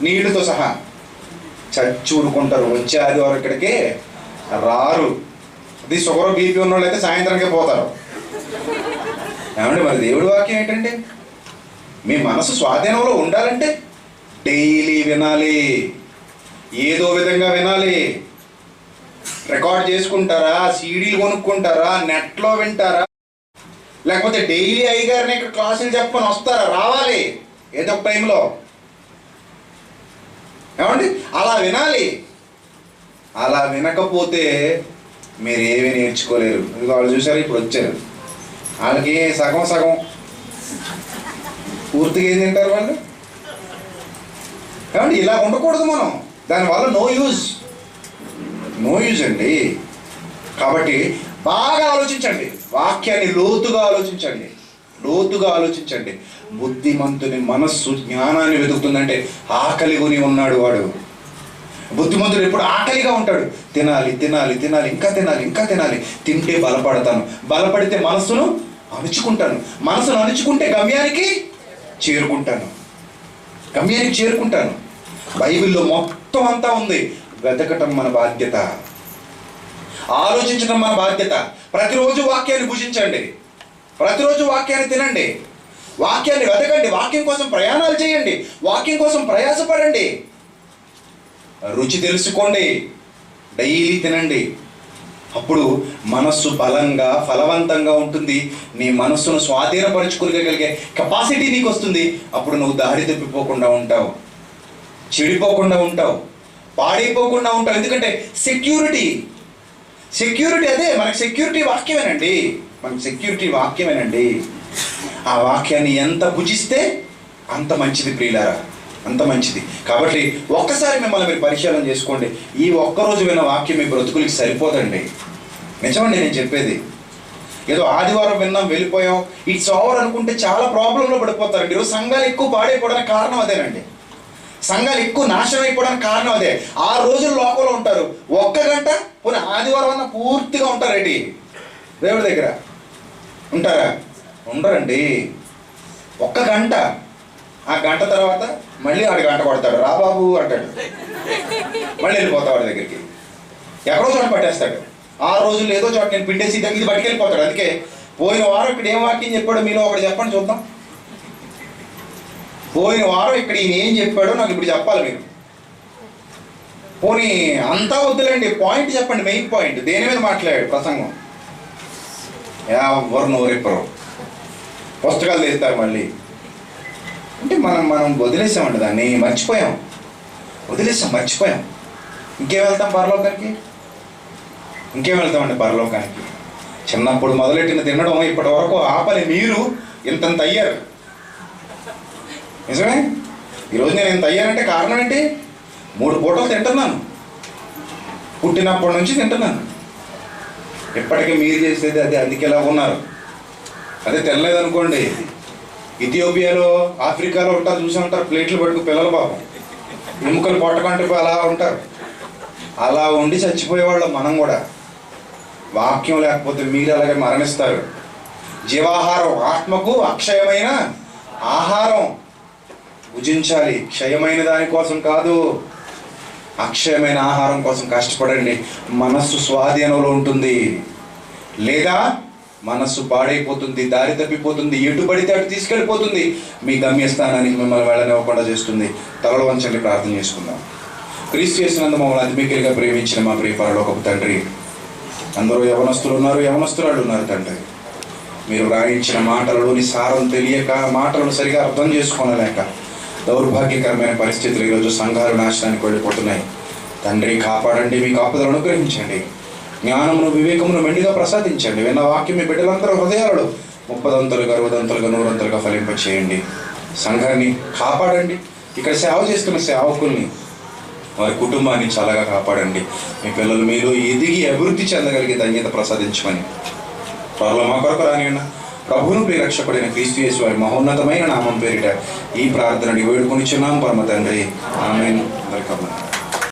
B: నీళ్ళతో సహా. చచ్చూరుకుంటారు. వచ్చే ఆదివారం ఇక్కడికి రారు. అది షుగర్ బీపీ ఉన్న వాళ్ళు అయితే సాయంత్రానికే పోతారు. ఏమంటే మరి దేవుడి వాక్యం ఏంటంటే, మీ మనసు స్వాధీనంలో ఉండాలంటే డైలీ వినాలి, ఏదో విధంగా వినాలి. రికార్డ్ చేసుకుంటారా, సీడీలు కొనుక్కుంటారా, నెట్లో వింటారా, లేకపోతే డైలీ అయ్యగారిని ఇక్కడ క్లాసులు చెప్పని వస్తారా? రావాలి ఏదో ఒక టైంలో. ఏమండి అలా వినాలి. అలా వినకపోతే మీరు ఏమీ నేర్చుకోలేరు. వాళ్ళు చూసారు, ఇప్పుడు వచ్చారు, వాళ్ళకి సగం సగం, పూర్తిగా ఏం తింటారు వాళ్ళు? ఏమండి ఇలా ఉండకూడదు మనం. దానివల్ల నో యూజ్ అండి. కాబట్టి బాగా ఆలోచించండి, వాక్యాన్ని లోతుగా ఆలోచించండి. బుద్ధిమంతుని మనస్సు జ్ఞానాన్ని వెతుకుతుందంటే ఆకలి కొని ఉన్నాడు వాడు. బుద్ధిమంతుడు ఎప్పుడు ఆకలిగా ఉంటాడు. తినాలి, ఇంకా తినాలి. తింటే బలపడతాను, బలపడితే మనస్సును అణుచుకుంటే గమ్యానికి చేరుకుంటాను. బైబిల్లో మొత్తం అంతా ఉంది. వెతకటం మన బాధ్యత, ఆలోచించడం మన బాధ్యత. ప్రతిరోజు వాక్యాన్ని భుజించండి, ప్రతిరోజు వాక్యాన్ని తినండి, వాక్యాన్ని వెతకండి, వాక్యం కోసం ప్రయాణాలు చేయండి, వాక్యం కోసం ప్రయాసపడండి, రుచి తెలుసుకోండి, డైలీ తినండి. అప్పుడు మనస్సు బలంగా ఫలవంతంగా ఉంటుంది. నీ మనస్సును స్వాధీనపరుచుకోగలిగే కెపాసిటీ నీకు వస్తుంది. అప్పుడు నువ్వు దారి తప్పిపోకుండా ఉంటావు, చెడిపోకుండా ఉంటావు, పాడైపోకుండా ఉంటావు. ఎందుకంటే సెక్యూరిటీ అదే మనకి సెక్యూరిటీ వాక్యమేనండి. ఆ వాక్యాన్ని ఎంత భుజిస్తే అంత మంచిది ప్రియులారా, అంత మంచిది. కాబట్టి ఒక్కసారి మిమ్మల్ని మీరు పరిశీలన చేసుకోండి. ఈ ఒక్కరోజు విన్న వాక్యం మీ బ్రతుకులకి సరిపోదండి. నిజమండి నేను చెప్పేది. ఏదో ఆదివారం విన్నాం వెళ్ళిపోయాం, ఇట్స్ ఓవర్ అనుకుంటే చాలా ప్రాబ్లంలో పడిపోతారండి. ఈరోజు సంఘాలు ఎక్కువ పాడైపోవడానికి కారణం అదేనండి. సంఘాలు ఎక్కువ నాశనం అయిపోవడానికి కారణం అదే. 6 రోజులు లోకంలో ఉంటారు, 1 గంట పోనీ ఆదివారం అన్న పూర్తిగా ఉంటారేంటి? దేవుడి దగ్గర ఉంటారా? ఉండరండి. 1 గంట, ఆ గంట తర్వాత మళ్ళీ ఆడు గంట కొడతాడు, రా బాబు అంటాడు, మళ్ళీ వెళ్ళిపోతాడు వాడి దగ్గరికి. ఎక్కడో చోట పట్టేస్తాడు. 6 రోజులు ఏదో చోట నేను పిండేసి ఇది పట్టుకెళ్ళిపోతాడు. అందుకే పోయిన వారం ఇక్కడ ఏం వాక్యం చెప్పాడో మీలో ఒకటి చెప్పండి చూద్దాం. పోయిన వారం ఇక్కడ ఈయన ఏం చెప్పాడో నాకు ఇప్పుడు చెప్పాలి మీరు. పోనీ అంతా వద్దులేండి, పాయింట్ చెప్పండి, మెయిన్ పాయింట్. దేని మీద మాట్లాడాడు ప్రసంగం? ఎవరు నోరెప్పరు, పుస్తకాలు తీస్తారు మళ్ళీ. అంటే మనం వదిలేసామండి, దాన్ని మర్చిపోయాం. ఇంకేం వెళ్తామండి పరలోకానికి? చిన్నప్పుడు మొదలెట్టిన తినడం ఇప్పటి వరకు ఆపని మీరు ఇంతంత అయ్యారు. నిజమే. ఈరోజు నేను ఇంత అయ్యానంటే కారణం ఏంటి? 3 పూటలు తింటున్నాను, పుట్టినప్పటి నుంచి తింటున్నాను. ఇప్పటికీ మీరు చేసేది అదే, అందుకే ఎలా ఉన్నారు. అదే తినలేదనుకోండి, ఇథియోపియాలో ఆఫ్రికాలో ఉంటారు, చూసి ఉంటారు, ప్లేట్లు పట్టుకు పిల్లలు పాపం ఎముకలు పొట్టకంటే అలా ఉంటారు. అలా ఉండి చచ్చిపోయేవాళ్ళం మనం కూడా. వాక్యం లేకపోతే మీరు అలాగే మరణిస్తారు. జీవాహారం, ఆత్మకు అక్షయమైన ఆహారం భుజించాలి. క్షయమైన దానికోసం కాదు, అక్షయమైన ఆహారం కోసం కష్టపడండి. మనస్సు స్వాధీనంలో ఉంటుంది, లేదా మనస్సు పాడైపోతుంది, దారి తప్పిపోతుంది, ఎటు పడితే అటు తీసుకెళ్ళిపోతుంది, మీ గమ్యస్థానానికి మిమ్మల్ని వెళ్ళనివ్వకుండా చేస్తుంది. తలలు వంచండి, ప్రార్థన చేసుకుందాం. క్రీస్తు చేసినందు మమ్మల్ని అతిమిక్కిలిగా ప్రేమించిన మా ప్రియ పరలోకపు తండ్రి, అందరూ యవనస్తులు ఉన్నారు, యవనస్తురాళ్ళు ఉన్నారు తండ్రి. మీరు రాయించిన మాటలలోని సారం తెలియక, మాటలను సరిగా అర్థం చేసుకోనలేక దౌర్భాగ్యకరమైన పరిస్థితులు ఈరోజు సంఘాలు నాశనానికి వెళ్ళిపోతున్నాయి. తండ్రి కాపాడండి, మీ కాపుదలను అనుగ్రహించండి, జ్ఞానమును వివేకమును మెండుగా ప్రసాదించండి. విన్న వాక్యం మీ బిడ్డలందరూ హృదయాలలో 30దంతలుగా 60దంతలుగా 100దంతలుగా ఫలింపచేయండి. సంఘాన్ని కాపాడండి, ఇక్కడ సేవ చేస్తున్న సేవకుల్ని, వారి కుటుంబాన్ని చాలాగా కాపాడండి. మీ పిల్లలు మీరు ఎదిగి అభివృద్ధి చెందగలిగే ధన్యత ప్రసాదించమని త్వరలో మా కొరకు రానియున్న ప్రభువును ప్రియరక్షకుడైన క్రీస్తు యేసు వారి మహోన్నతమైన నామం పేరిట ఈ ప్రార్థనని వేడుకొనిచున్నాం పరమ తండ్రి. ఆమేన్.